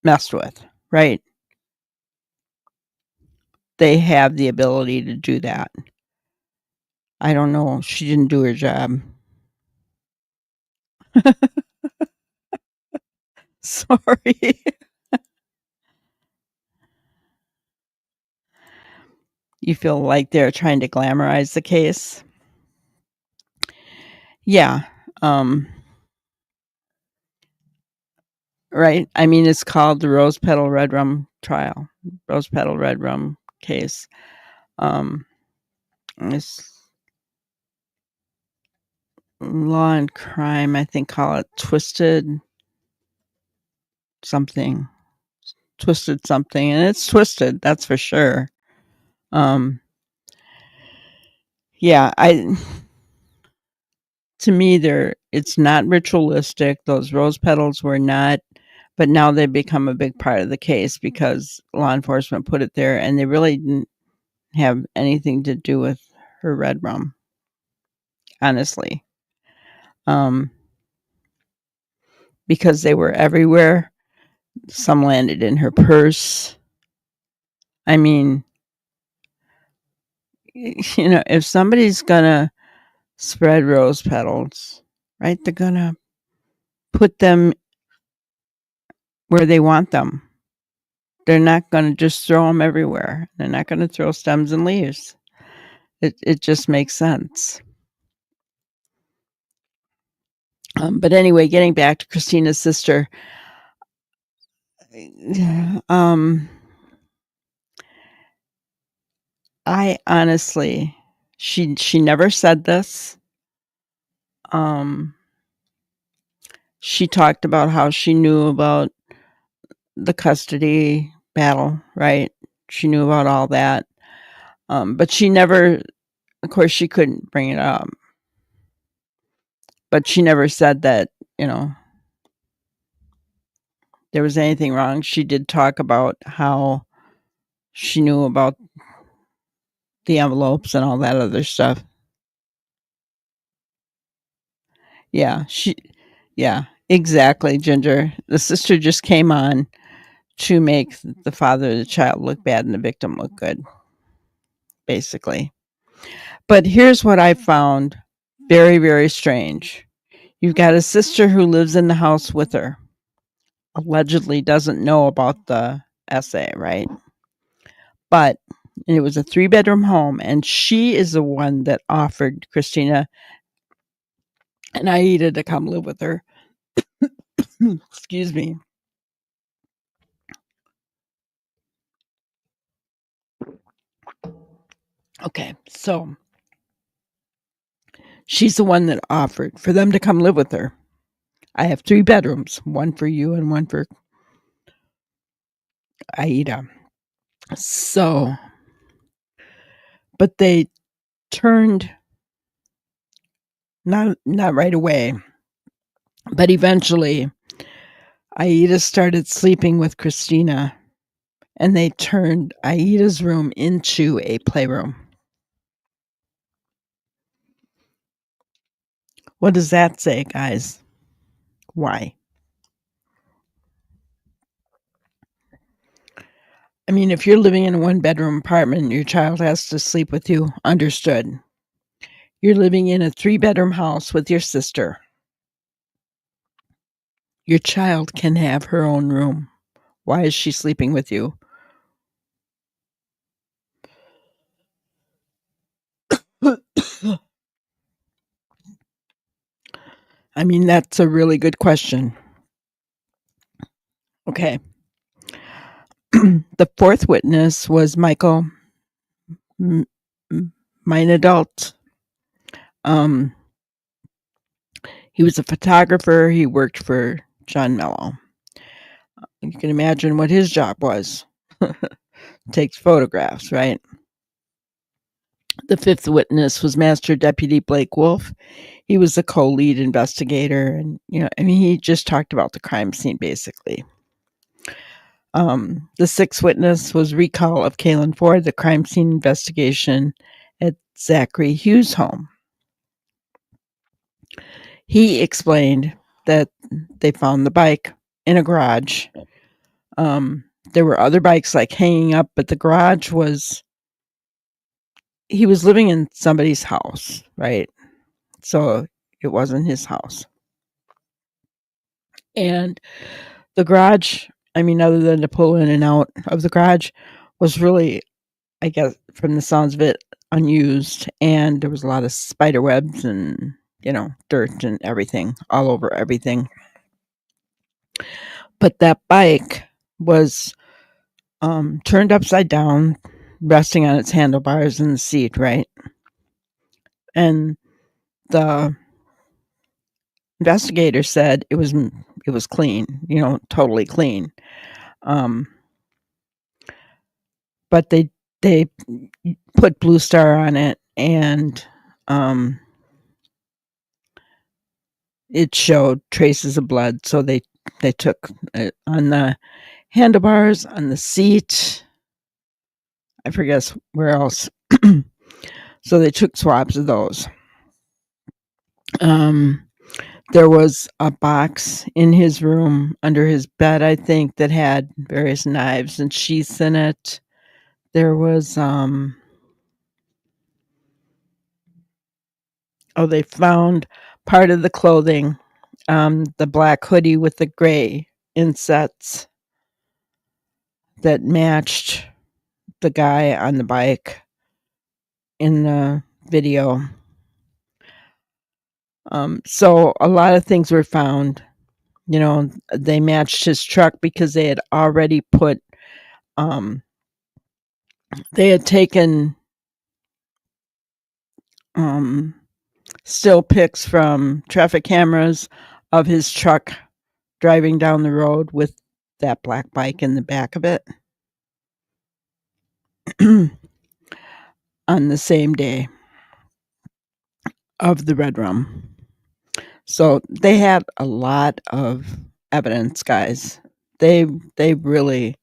messed with, right? They have the ability to do that. I don't know. She didn't do her job. Sorry. You feel like they're trying to glamorize the case? Yeah. Right? I mean, it's called the Rose Petal Red Rum Trial. Rose Petal Red Rum case. It's Law and Crime, I think, call it Twisted something. Twisted something, and it's twisted, that's for sure. Yeah, to me, it's not ritualistic. Those rose petals were not, but now they've become a big part of the case because law enforcement put it there, and they really didn't have anything to do with her red rum, honestly. Because they were everywhere. Some landed in her purse. I mean, if somebody's gonna spread rose petals, right, they're gonna put them where they want them. They're not gonna just throw them everywhere. They're not gonna throw stems and leaves. It just makes sense. But anyway, getting back to Christina's sister, I honestly, she never said this. She talked about how she knew about the custody battle, right? She knew about all that. But she never, of course, she couldn't bring it up. But she never said that, there was anything wrong. She did talk about how she knew about the envelopes and all that other stuff. Yeah, exactly, Ginger. The sister just came on to make the father of the child look bad and the victim look good, basically. But here's what I found very, very strange. You've got a sister who lives in the house with her, allegedly doesn't know about the essay, right? But it was a 3-bedroom home, and she is the one that offered Christina and Aida to come live with her. Excuse me. Okay, so she's the one that offered for them to come live with her. I have 3 bedrooms, one for you and one for Aida. So, but they turned not right away, but eventually Aida started sleeping with Christina, and they turned Aida's room into a playroom. What does that say, guys? Why? I mean, if you're living in a 1-bedroom apartment and your child has to sleep with you, understood. You're living in a 3-bedroom house with your sister. Your child can have her own room. Why is she sleeping with you? I mean, that's a really good question. Okay. The 4th witness was Michael Meinadult. He was a photographer. He worked for John Mello. You can imagine what his job was. Takes photographs, right? The 5th witness was Master Deputy Blake Wolf. He was the co-lead investigator, and he just talked about the crime scene basically. The 6th witness was recall of Kaylin Ford, the crime scene investigation at Zachary Hughes' home. He explained that they found the bike in a garage. There were other bikes like hanging up, but the garage he was living in somebody's house, right? So it wasn't his house. And The garage, I mean, other than to pull in and out of the garage, was really, I guess, from the sounds of it, unused. And there was a lot of spider webs and, dirt and everything all over everything. But that bike was turned upside down, resting on its handlebars in the seat, right? And the investigator said it was clean, totally clean. But they put Blue Star on it, and it showed traces of blood. So they took it on the handlebars, on the seat. I forget where else. So they took swabs of those. There was a box in his room under his bed, I think, that had various knives and sheaths in it. There was they found part of the clothing, the black hoodie with the gray insets that matched the guy on the bike in the video. So a lot of things were found. They matched his truck because they had already put, they had taken still pics from traffic cameras of his truck driving down the road with that black bike in the back of it on the same day of the red rum. So they had a lot of evidence, guys. They really,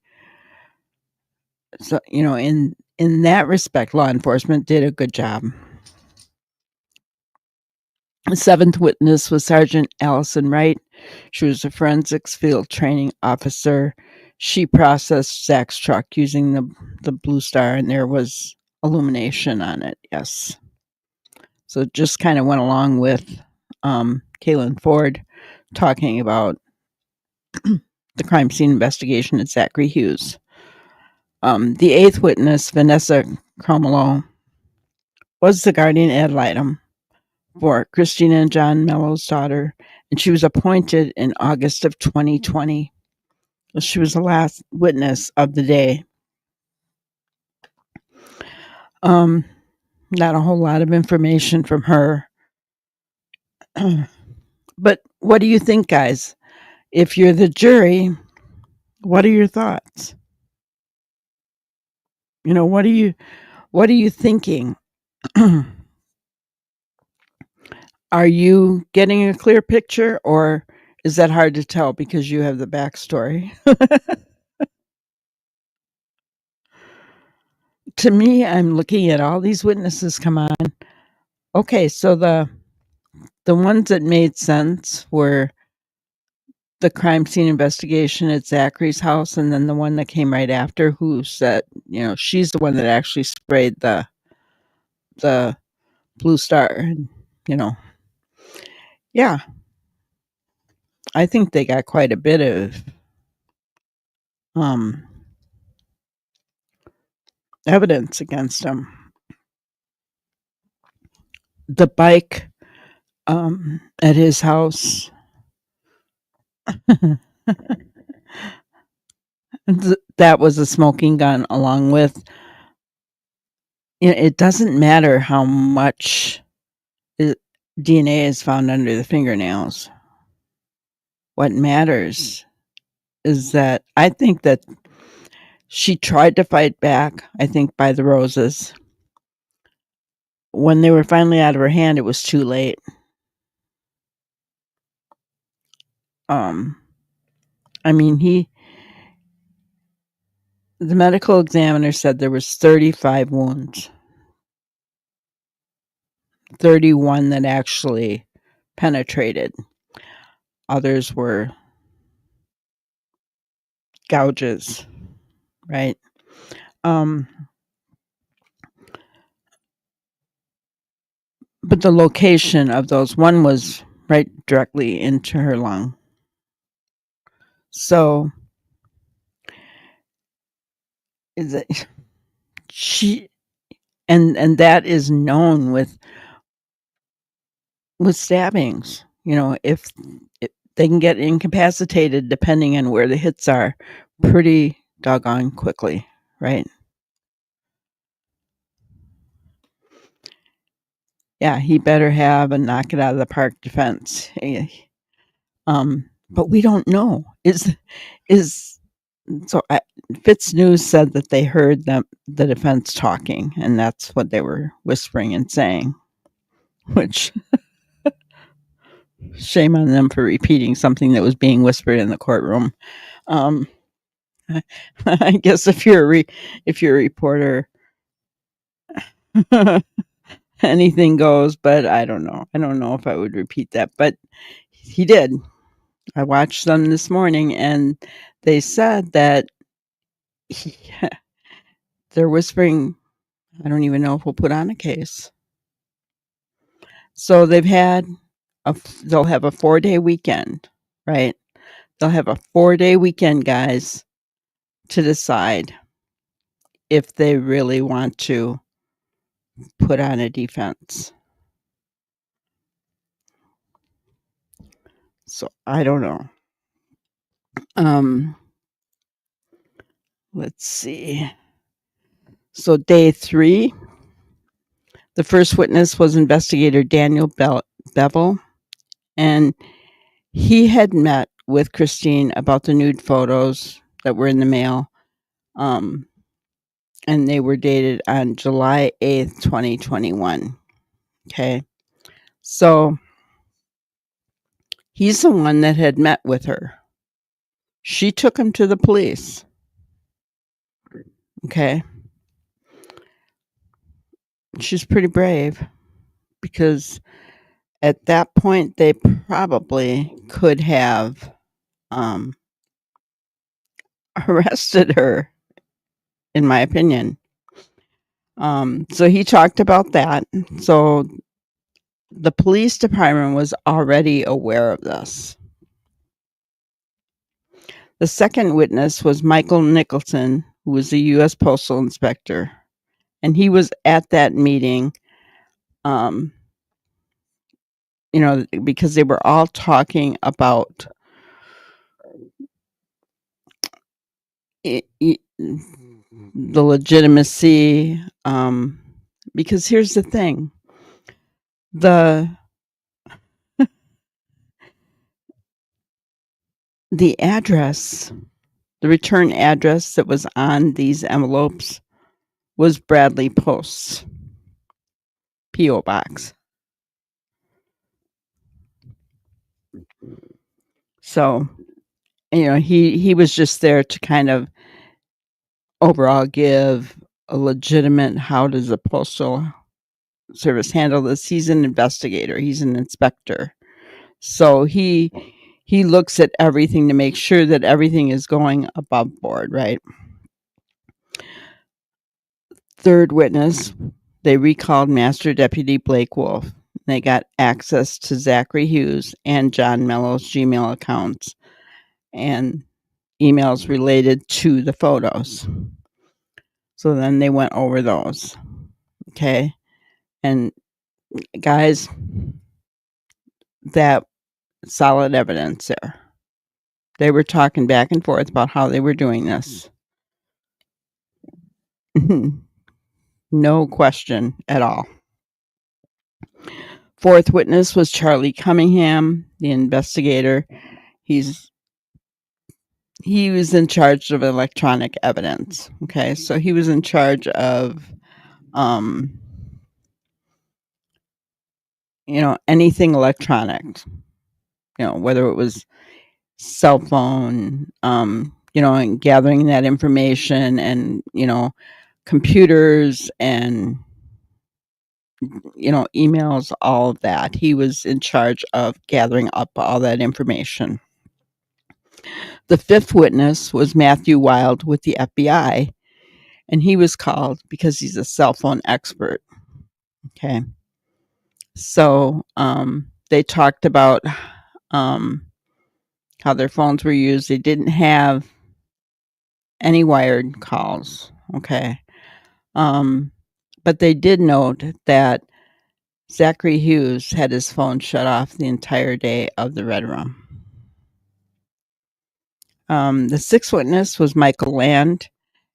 so in that respect, law enforcement did a good job. The seventh witness was Sergeant Allison Wright. She was a forensics field training officer. She processed Zach's truck using the Blue Star, and there was illumination on it. Yes. So it just kind of went along with Kaylin Ford talking about the crime scene investigation at Zachary Hughes. The eighth witness, Vanessa Cromwell, was the guardian ad litem for Christina and John Mellow's daughter, and she was appointed in August of 2020. She was the last witness of the day. Not a whole lot of information from her. But what do you think, guys? If you're the jury, what are your thoughts? What are you thinking? Are you getting a clear picture, or is that hard to tell because you have the backstory? To me, I'm looking at all these witnesses come on. Okay, so the ones that made sense were the crime scene investigation at Zachary's house, and then the one that came right after, who said, she's the one that actually sprayed the Blue Star. And, yeah, I think they got quite a bit of evidence against him. The bike at his house, that was a smoking gun, along with, it doesn't matter how much DNA is found under the fingernails. What matters is that I think that she tried to fight back, I think, by the roses. When they were finally out of her hand, it was too late. I mean, the medical examiner said there was 35 wounds. 31 that actually penetrated. Others were gouges, right? But the location of those, one was right directly into her lung. So is it she and that is known with stabbings. If they can get incapacitated depending on where the hits are pretty doggone quickly, right? Yeah, he better have a knock it out of the park defense. But we don't know. Is so Fitz News said that they heard the defense talking, and that's what they were whispering and saying. Which shame on them for repeating something that was being whispered in the courtroom. Um, I guess if you're a reporter, anything goes. But I don't know. I don't know if I would repeat that. But he did. I watched them this morning, and they said that he, they're whispering. I don't even know if we'll put on a case. So they'll have a 4-day weekend, right? They'll have a 4-day weekend, guys, to decide if they really want to put on a defense. So I don't know. Let's see. So day 3, the first witness was investigator Daniel Bevel, and he had met with Christine about the nude photos that were in the mail. And they were dated on July 8th, 2021. Okay. So he's the one that had met with her. She took him to the police. Okay. She's pretty brave because at that point they probably could have arrested her, in my opinion. So he talked about that. So the police department was already aware of this. The second witness was Michael Nicholson, who was the U.S. Postal Inspector, and he was at that meeting, because they were all talking about the legitimacy. Because here's the thing: the address, the return address that was on these envelopes was Bradley Post's P.O. box. So, he was just there to kind of overall give a legitimate, how does the postal service handle this? He's an investigator. He's an inspector. So he looks at everything to make sure that everything is going above board, right? Third witness, they recalled Master Deputy Blake Wolf. They got access to Zachary Hughes and John Mellow's Gmail accounts and emails related to the photos. So then they went over those. Okay. And guys, that solid evidence there. They were talking back and forth about how they were doing this. No question at all. Fourth witness was Charlie Cunningham, the investigator. He was in charge of electronic evidence. Okay, so he was in charge of, anything electronic. Whether it was cell phone, and gathering that information, and computers and emails, all of that. He was in charge of gathering up all that information. The fifth witness was Matthew Wild with the FBI, and he was called because he's a cell phone expert. Okay. So they talked about how their phones were used. They didn't have any wired calls. Okay. But they did note that Zachary Hughes had his phone shut off the entire day of the Red Room. The sixth witness was Michael Land,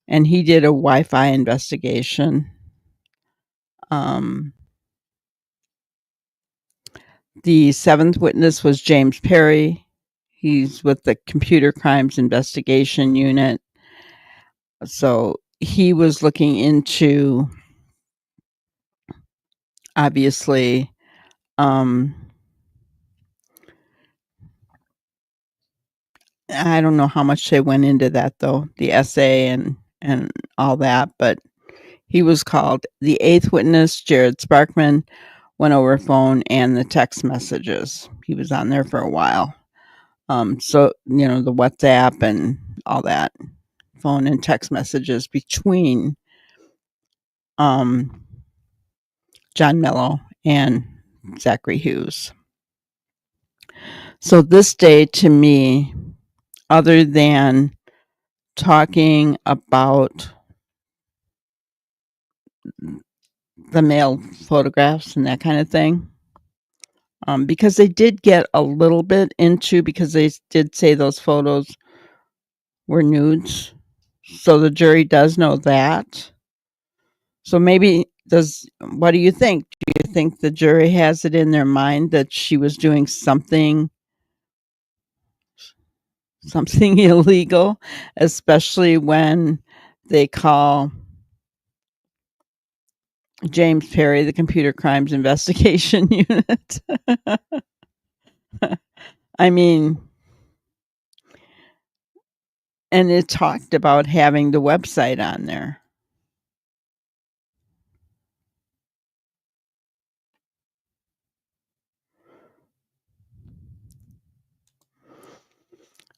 and he did a Wi-Fi investigation. The seventh witness was James Perry. He's with the Computer Crimes Investigation Unit. So he was looking into, obviously, I don't know how much they went into that, though, the essay and all that, but he was called. The eighth witness, Jared Sparkman, went over phone and the text messages. He was on there for a while. So, the WhatsApp and all that, phone and text messages between John Mello and Zachary Hughes. So this day, to me, other than talking about the male photographs and that kind of thing, because they did get a little bit into, because they did say those photos were nudes. So the jury does know that. So maybe what do you think? Do you think the jury has it in their mind that she was doing something illegal, especially when they call James Perry the Computer Crimes Investigation Unit? I mean, and it talked about having the website on there.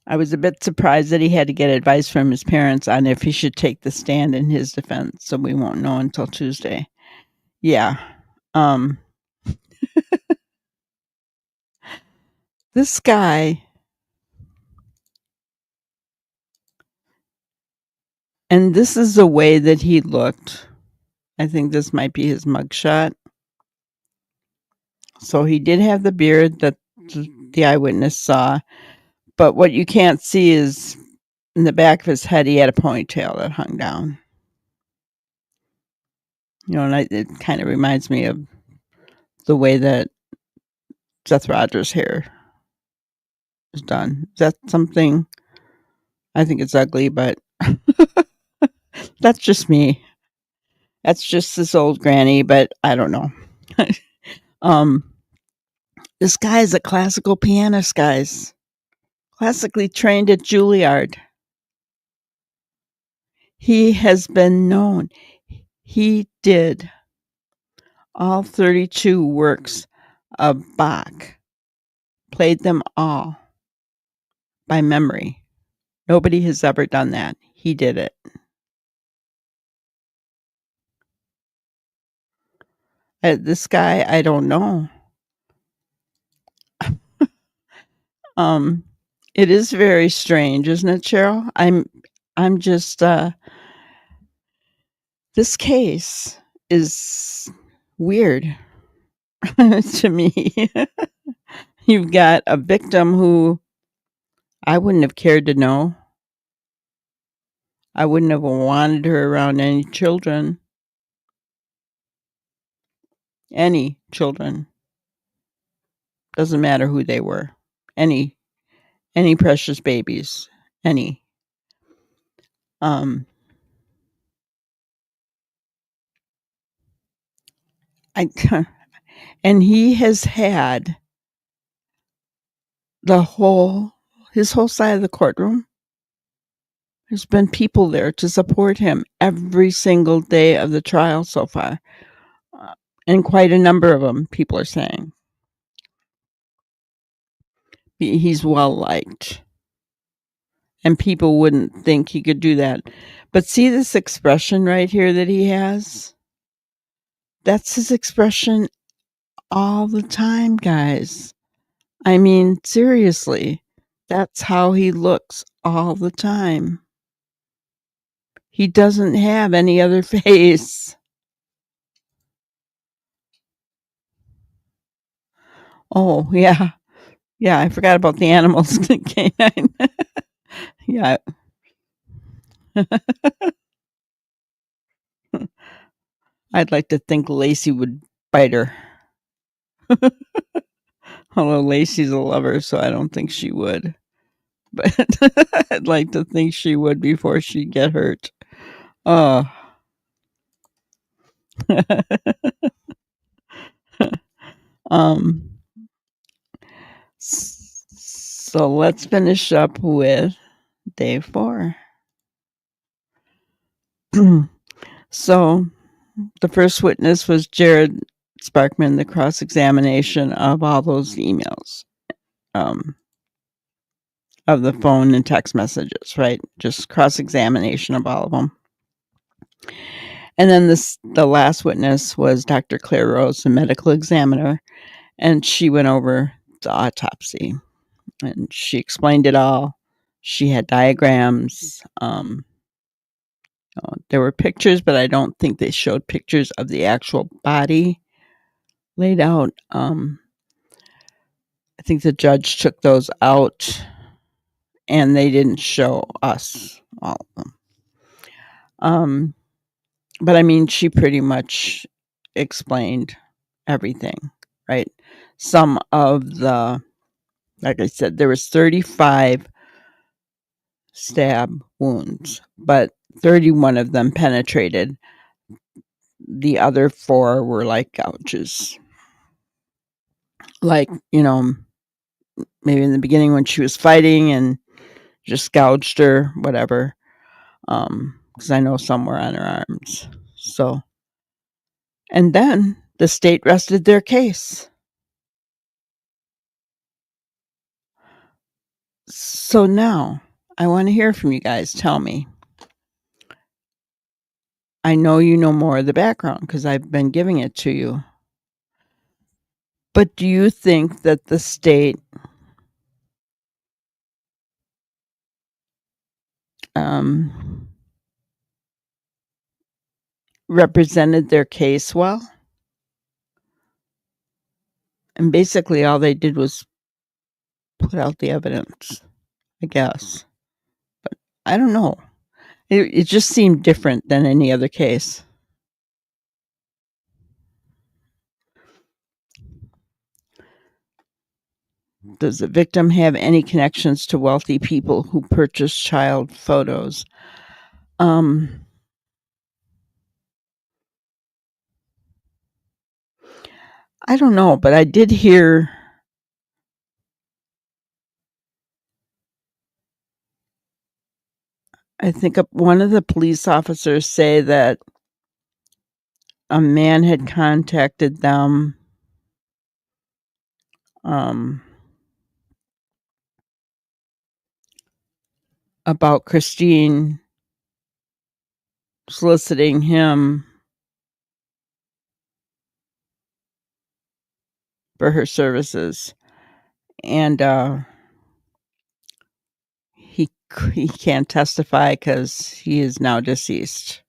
I was a bit surprised that he had to get advice from his parents on if he should take the stand in his defense, so we won't know until Tuesday. Yeah. This guy, and this is the way that he looked. I think this might be his mugshot. So he did have the beard that the eyewitness saw, but what you can't see is in the back of his head, he had a ponytail that hung down. And it kind of reminds me of the way that Seth Rogers' hair is done. Is that something? I think it's ugly, but that's just me. That's just this old granny, but I don't know. This guy is a classical pianist, guys. Classically trained at Juilliard. He has been known. He did all 32 works of Bach. Played them all by memory. Nobody has ever done that. He did it. This guy, I don't know. It is very strange, isn't it, Cheryl? I'm just this case is weird to me. You've got a victim who I wouldn't have cared to know. I wouldn't have wanted her around any children. Any children. Doesn't matter who they were. Any precious babies. Any. And he has had his whole side of the courtroom. There's been people there to support him every single day of the trial so far. And quite a number of them, people are saying. He's well liked. And people wouldn't think he could do that. But see this expression right here that he has? That's his expression all the time, guys. I mean, seriously. That's how he looks all the time. He doesn't have any other face. Oh, yeah. Yeah, I forgot about the animals canine. Yeah. I'd like to think Lacey would bite her. Although Lacey's a lover, so I don't think she would. But I'd like to think she would before she'd get hurt. Oh. um so let's finish up with day 4. So the first witness was Jared Sparkman, the cross-examination of all those emails, of the phone and text messages, right? Just cross-examination of all of them. And then the last witness was Dr. Claire Rose, the medical examiner, and she went over the autopsy and she explained it all. She had diagrams. There were pictures, but I don't think they showed pictures of the actual body laid out. I think the judge took those out and they didn't show us all of them. But I mean, she pretty much explained everything, right? Some of the, like I said, there was 35 stab wounds, but 31 of them penetrated. The other 4 were like gouges. Like, maybe in the beginning when she was fighting and just gouged her, whatever. Because I know some were on her arms. So, and then the state rested their case. So now I want to hear from you guys. Tell me. I know you know more of the background because I've been giving it to you. But do you think that the state represented their case well? And basically all they did was put out the evidence, I guess. But I don't know. It just seemed different than any other case. Does the victim have any connections to wealthy people who purchase child photos? I don't know, but I did hear I think one of the police officers say that a man had contacted them about Christine soliciting him for her services, and he can't testify because he is now deceased.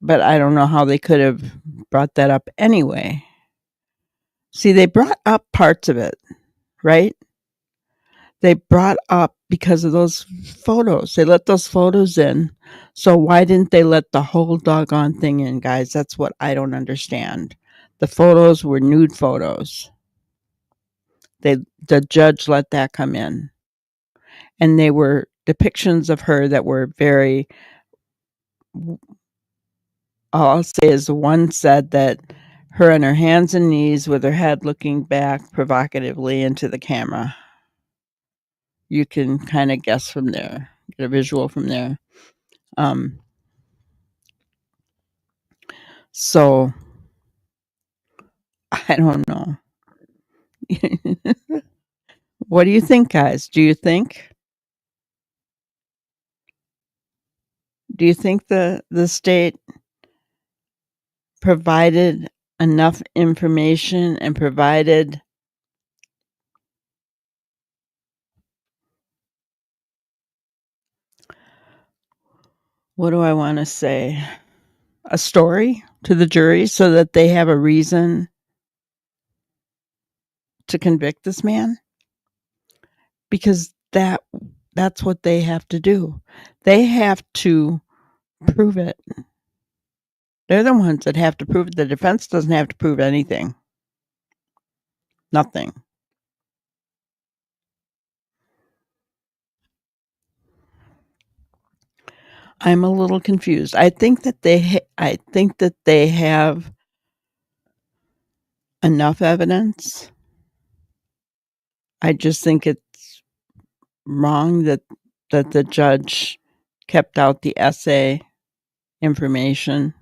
But I don't know how they could have brought that up anyway. See, they brought up parts of it, right? They brought up because of those photos. They let those photos in. So why didn't they let the whole doggone thing in, guys? That's what I don't understand. The photos were nude photos. The judge let that come in. And they were depictions of her that were very, all I'll say is one said that her on her hands and knees with her head looking back provocatively into the camera. You can kind of guess from there, get a visual from there. So I don't know. What do you think, guys? Do you think the state provided enough information and provided what do I want to say? A story to the jury so that they have a reason to convict this man, because that's what they have to do. They have to prove it. They're the ones that have to prove it. The defense doesn't have to prove anything. Nothing. I'm a little confused. I think that they have enough evidence. I just think it's wrong that the judge kept out the essay information.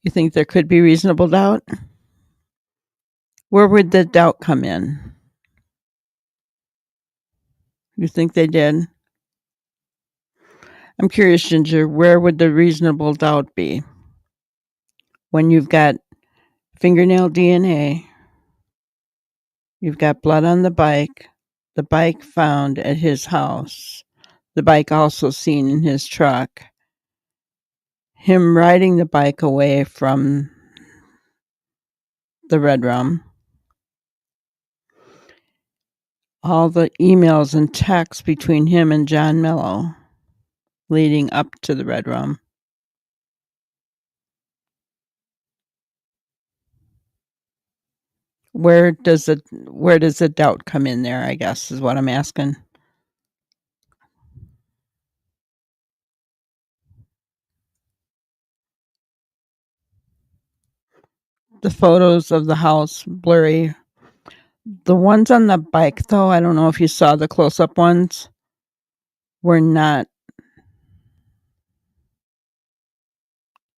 You think there could be reasonable doubt? Where would the doubt come in? You think they did? I'm curious, Ginger, where would the reasonable doubt be? When you've got fingernail DNA, you've got blood on the bike found at his house, the bike also seen in his truck, him riding the bike away from the Red Room, all the emails and texts between him and John Mello leading up to the Red Room. Where does the doubt come in there, I guess, is what I'm asking. The photos of the house, blurry. The ones on the bike, though, I don't know if you saw the close-up ones, were not.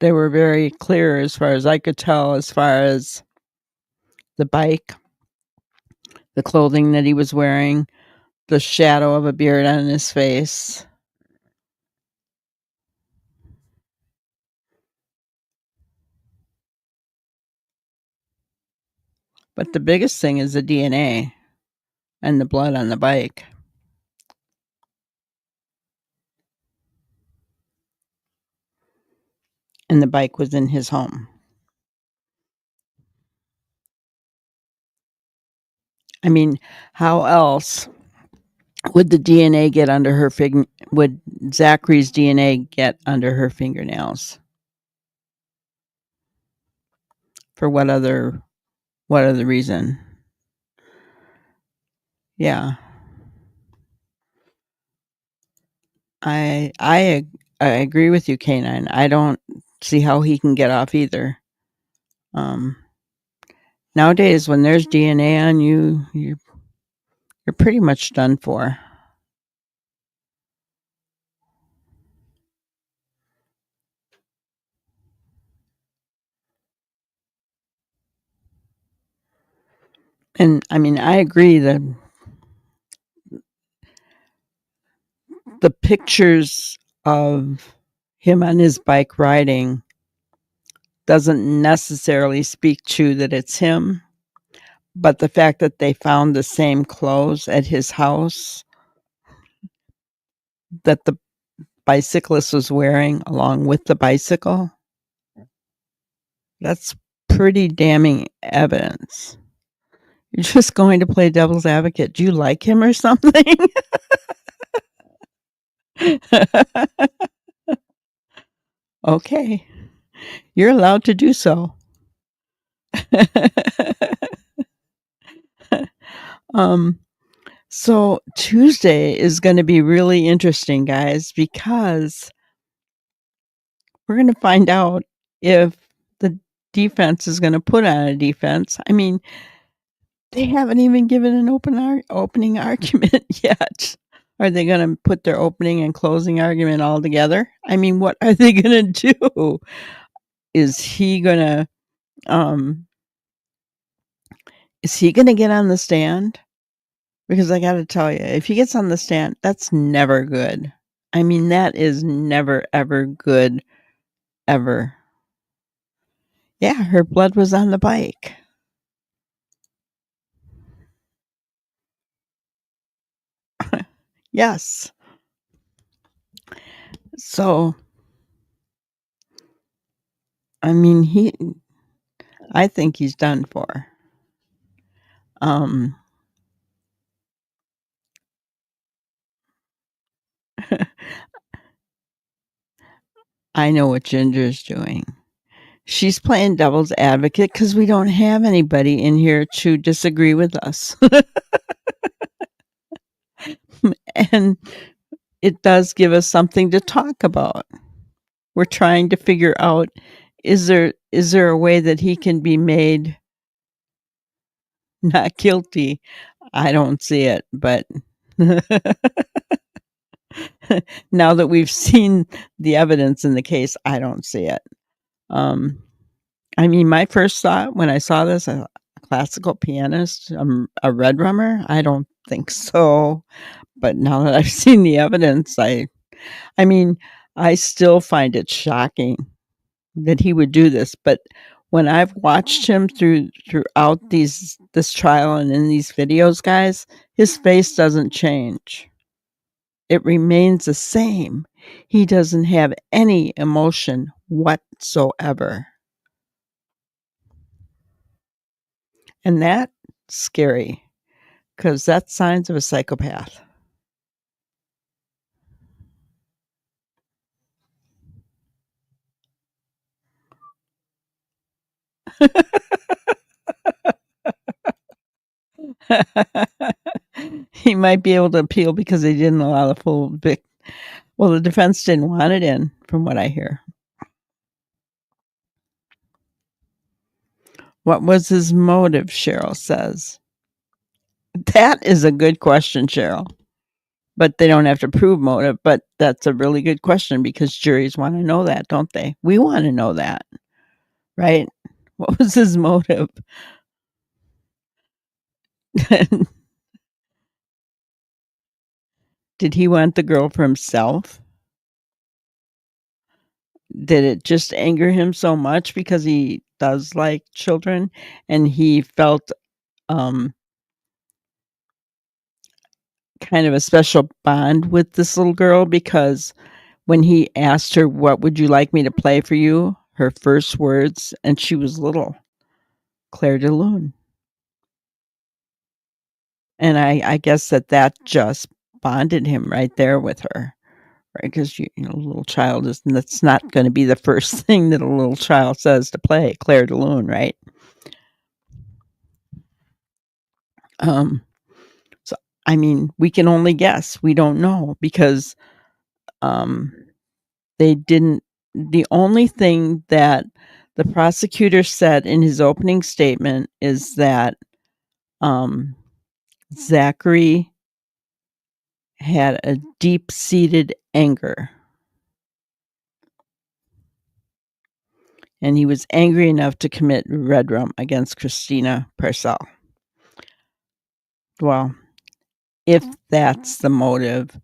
They were very clear as far as I could tell, as far as the bike, the clothing that he was wearing, the shadow of a beard on his face. But the biggest thing is the DNA and the blood on the bike. And the bike was in his home. I mean, how else would the DNA get under her would Zachary's DNA get under her fingernails? For what other reason? Yeah. I agree with you, Canine. I don't see how he can get off either. Nowadays, when there's DNA on you, you're pretty much done for. And I mean, I agree that the pictures of him on his bike riding doesn't necessarily speak to that it's him, but the fact that they found the same clothes at his house that the bicyclist was wearing along with the bicycle, that's pretty damning evidence. You're just going to play devil's advocate. Do you like him or something? Okay. You're allowed to do so. So Tuesday is going to be really interesting, guys, because we're going to find out if the defense is going to put on a defense. I mean, they haven't even given an opening argument yet. Are they going to put their opening and closing argument all together? I mean, what are they going to do? Is he going to get on the stand? Because I got to tell you, if he gets on the stand, that's never good. I mean, that is never, ever good, ever. Yeah, her blood was on the bike. Yes. So, I mean, I think he's done for. I know what Ginger's doing. She's playing devil's advocate because we don't have anybody in here to disagree with us. And it does give us something to talk about. We're trying to figure out, is there a way that he can be made not guilty? I don't see it, but now that we've seen the evidence in the case, I don't see it. I mean, my first thought when I saw this, a classical pianist, a red rummer? I don't think so. But now that I've seen the evidence, I mean, I still find it shocking that he would do this. But when I've watched him throughout this trial and in these videos, guys, his face doesn't change. It remains the same. He doesn't have any emotion whatsoever. And that's scary because that's signs of a psychopath. He might be able to appeal because they didn't allow the full well, the defense didn't want it in, from what I hear. What was his motive, Cheryl says. That is a good question, Cheryl. But they don't have to prove motive, but that's a really good question because juries want to know that, don't they? We want to know that, right? What was his motive? Did he want the girl for himself? Did it just anger him so much because he does like children and he felt kind of a special bond with this little girl because when he asked her, "What would you like me to play for you?" her first words, and she was little, Claire de Lune. And I guess that just bonded him right there with her, right? Because you know, a little child that's not going to be the first thing that a little child says to play, Claire de Lune, right? So I mean, we can only guess. We don't know because they didn't. The only thing that the prosecutor said in his opening statement is that Zachary had a deep-seated anger. And he was angry enough to commit red rum against Christina Parcell. Well, if that's the motive,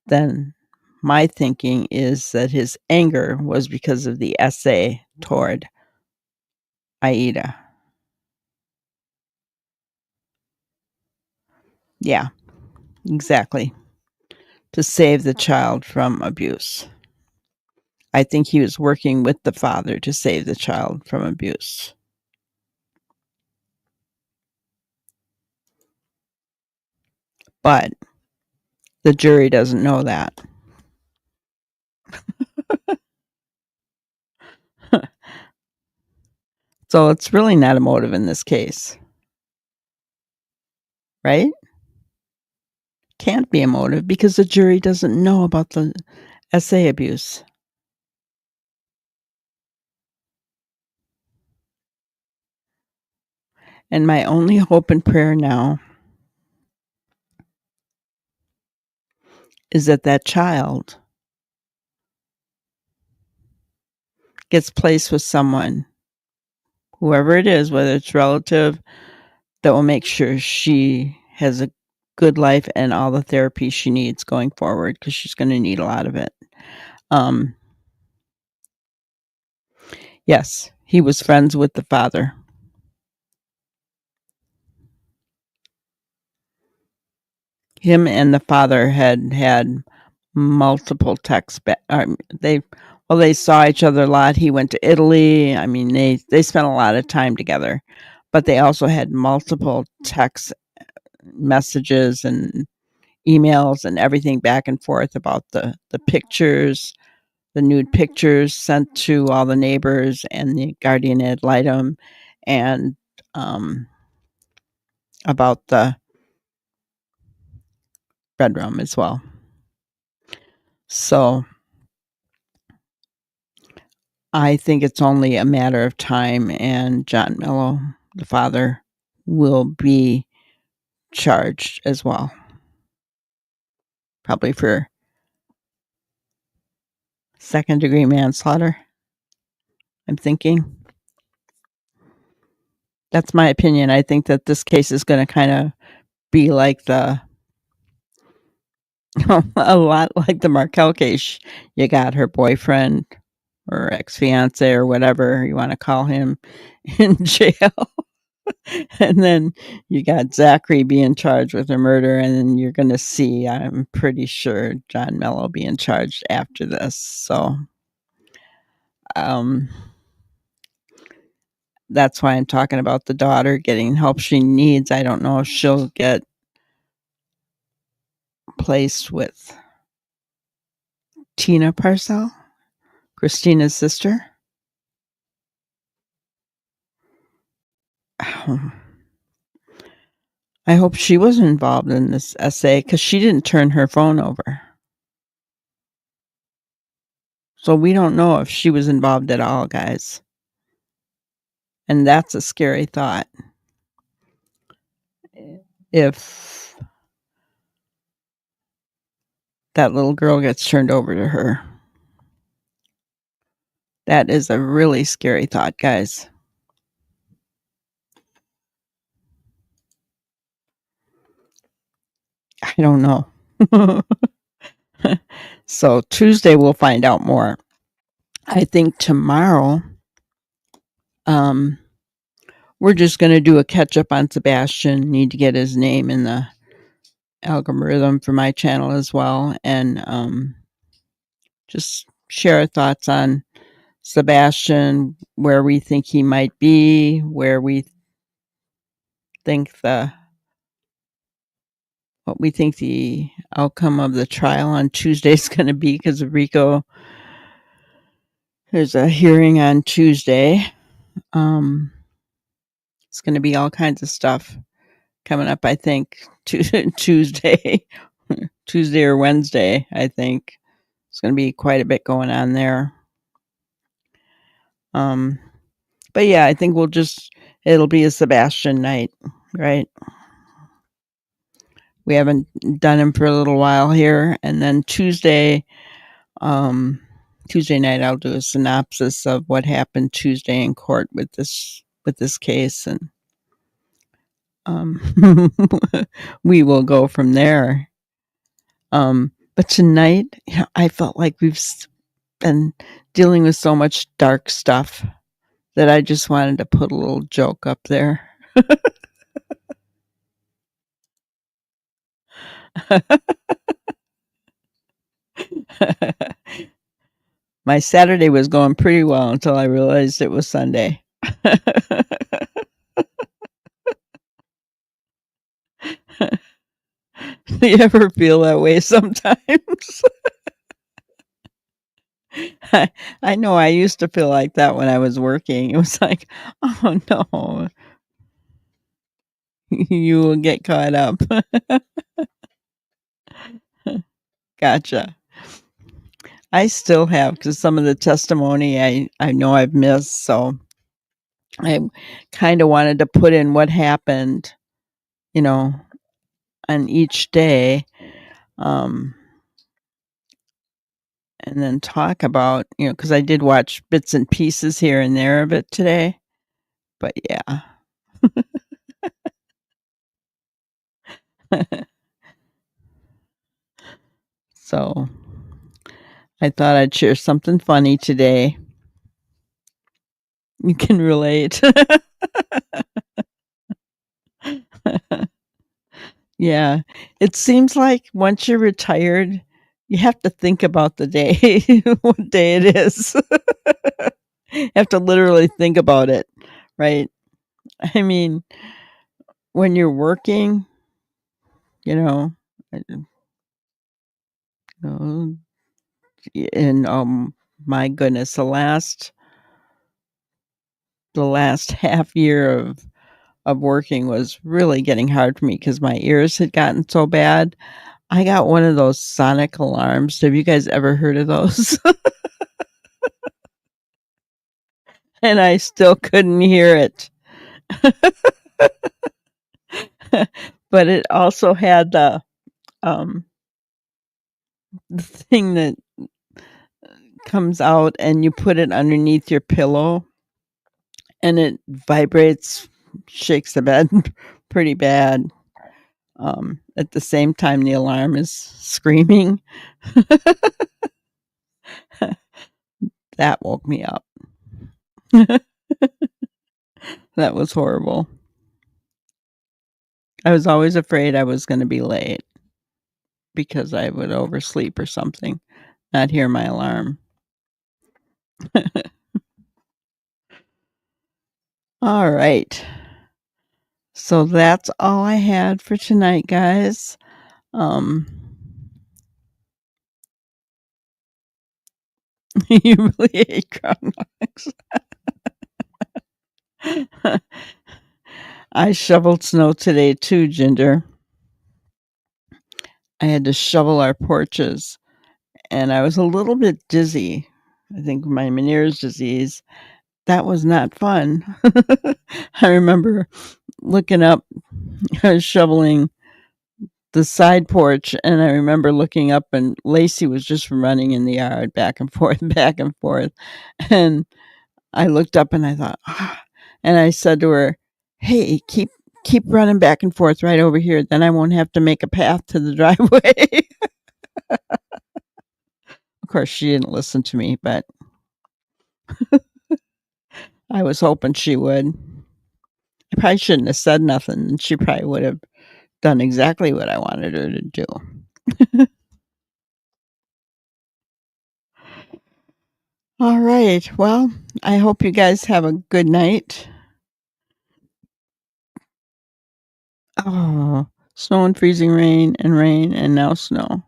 then my thinking is that his anger was because of the essay toward Aida. Yeah, exactly. To save the child from abuse. I think he was working with the father to save the child from abuse. But the jury doesn't know that. So it's really not a motive in this case. Right? Can't be a motive because the jury doesn't know about the essay abuse. And my only hope and prayer now is that child gets placed with someone, whoever it is, whether it's relative, that will make sure she has a good life and all the therapy she needs going forward because she's going to need a lot of it. Yes, he was friends with the father. him and the father had multiple texts. They saw each other a lot. He went to Italy. I mean, they spent a lot of time together, but they also had multiple text messages and emails and everything back and forth about the pictures, the nude pictures sent to all the neighbors and the guardian ad litem, and about the bedroom as well. So I think it's only a matter of time, and John Mello, the father, will be charged as well. Probably for second-degree manslaughter, I'm thinking. That's my opinion. I think that this case is going to kind of be like a lot like the Markel case. You got her boyfriend or ex-fiance or whatever you want to call him in jail. And then you got Zachary being charged with a murder, and then you're going to see, I'm pretty sure, John Mello being charged after this. So that's why I'm talking about the daughter getting help she needs. I don't know if she'll get placed with Tina Parcell, Christina's sister. I hope she was involved in this essay because she didn't turn her phone over. So we don't know if she was involved at all, guys. And that's a scary thought. If that little girl gets turned over to her. That is a really scary thought, guys. I don't know. So Tuesday we'll find out more. I think tomorrow we're just going to do a catch up on Sebastian. Need to get his name in the algorithm for my channel as well, and just share our thoughts on Sebastian, where we think he might be, where we think what we think the outcome of the trial on Tuesday is going to be, because of Rico. There's a hearing on Tuesday. It's going to be all kinds of stuff coming up, I think, Tuesday or Wednesday, I think. It's going to be quite a bit going on there. But yeah, I think it'll be a Sebastian night, right? We haven't done him for a little while here. And then Tuesday night, I'll do a synopsis of what happened Tuesday in court with this case, and we will go from there. But tonight, I felt like we've been dealing with so much dark stuff that I just wanted to put a little joke up there. My Saturday was going pretty well until I realized it was Sunday. Do you ever feel that way sometimes? I know I used to feel like that when I was working. It was like, oh no, you will get caught up. Gotcha. I still have, because some of the testimony I know I've missed. So I kind of wanted to put in what happened, on each day. And then talk about, because I did watch bits and pieces here and there of it today. But yeah. So I thought I'd share something funny today. You can relate. Yeah. It seems like once you're retired, you have to think about the day, what day it is. You have to literally think about it, right? I mean, when you're working, you know, I know, and my goodness, the last half year of working was really getting hard for me because my ears had gotten so bad. I got one of those sonic alarms. Have you guys ever heard of those? And I still couldn't hear it. But it also had the thing that comes out and you put it underneath your pillow and it vibrates, shakes the bed pretty bad. At the same time, the alarm is screaming. That woke me up. That was horrible. I was always afraid I was going to be late because I would oversleep or something, not hear my alarm. All right. So that's all I had for tonight, guys. You really hate groundhogs. I shoveled snow today too, Ginger. I had to shovel our porches, and I was a little bit dizzy. I think my Meniere's disease. That was not fun. I remember looking up, I was shoveling the side porch, and I remember looking up, and Lacey was just running in the yard back and forth, back and forth. And I looked up and I thought, and I said to her, "Hey, keep running back and forth right over here. Then I won't have to make a path to the driveway." Of course, she didn't listen to me, but I was hoping she would. I probably shouldn't have said nothing, and she probably would have done exactly what I wanted her to do. All right. Well, I hope you guys have a good night. Oh, snow and freezing rain and now snow.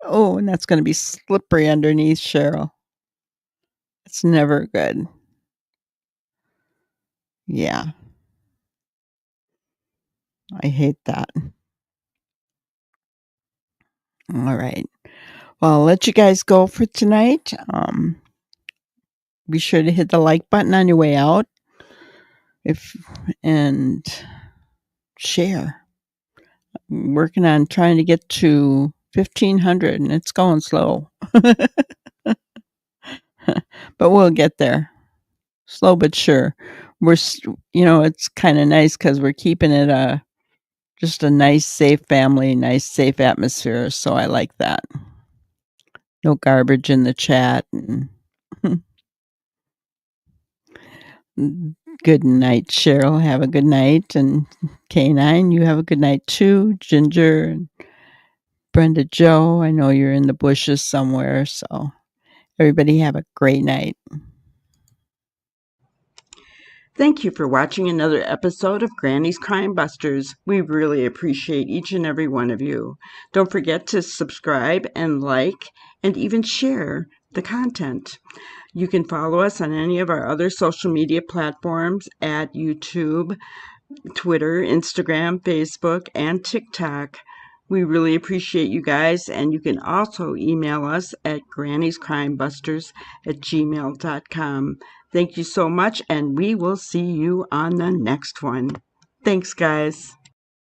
Oh, and that's going to be slippery underneath, Cheryl. It's never good. Yeah, I hate that. All right. Well, I'll let you guys go for tonight. Be sure to hit the like button on your way out. And share. I'm working on trying to get to 1,500, and it's going slow. But we'll get there. Slow but sure. It's kind of nice because we're keeping it just a nice, safe family, nice, safe atmosphere. So I like that. No garbage in the chat. And good night, Cheryl. Have a good night. And K9, you have a good night too. Ginger and Brenda Joe, I know you're in the bushes somewhere. So everybody have a great night. Thank you for watching another episode of Granny's Crime Busters. We really appreciate each and every one of you. Don't forget to subscribe and like and even share the content. You can follow us on any of our other social media platforms at YouTube, Twitter, Instagram, Facebook, and TikTok. We really appreciate you guys, and you can also email us at granniescrimebusters@gmail.com. Thank you so much, and we will see you on the next one. Thanks, guys.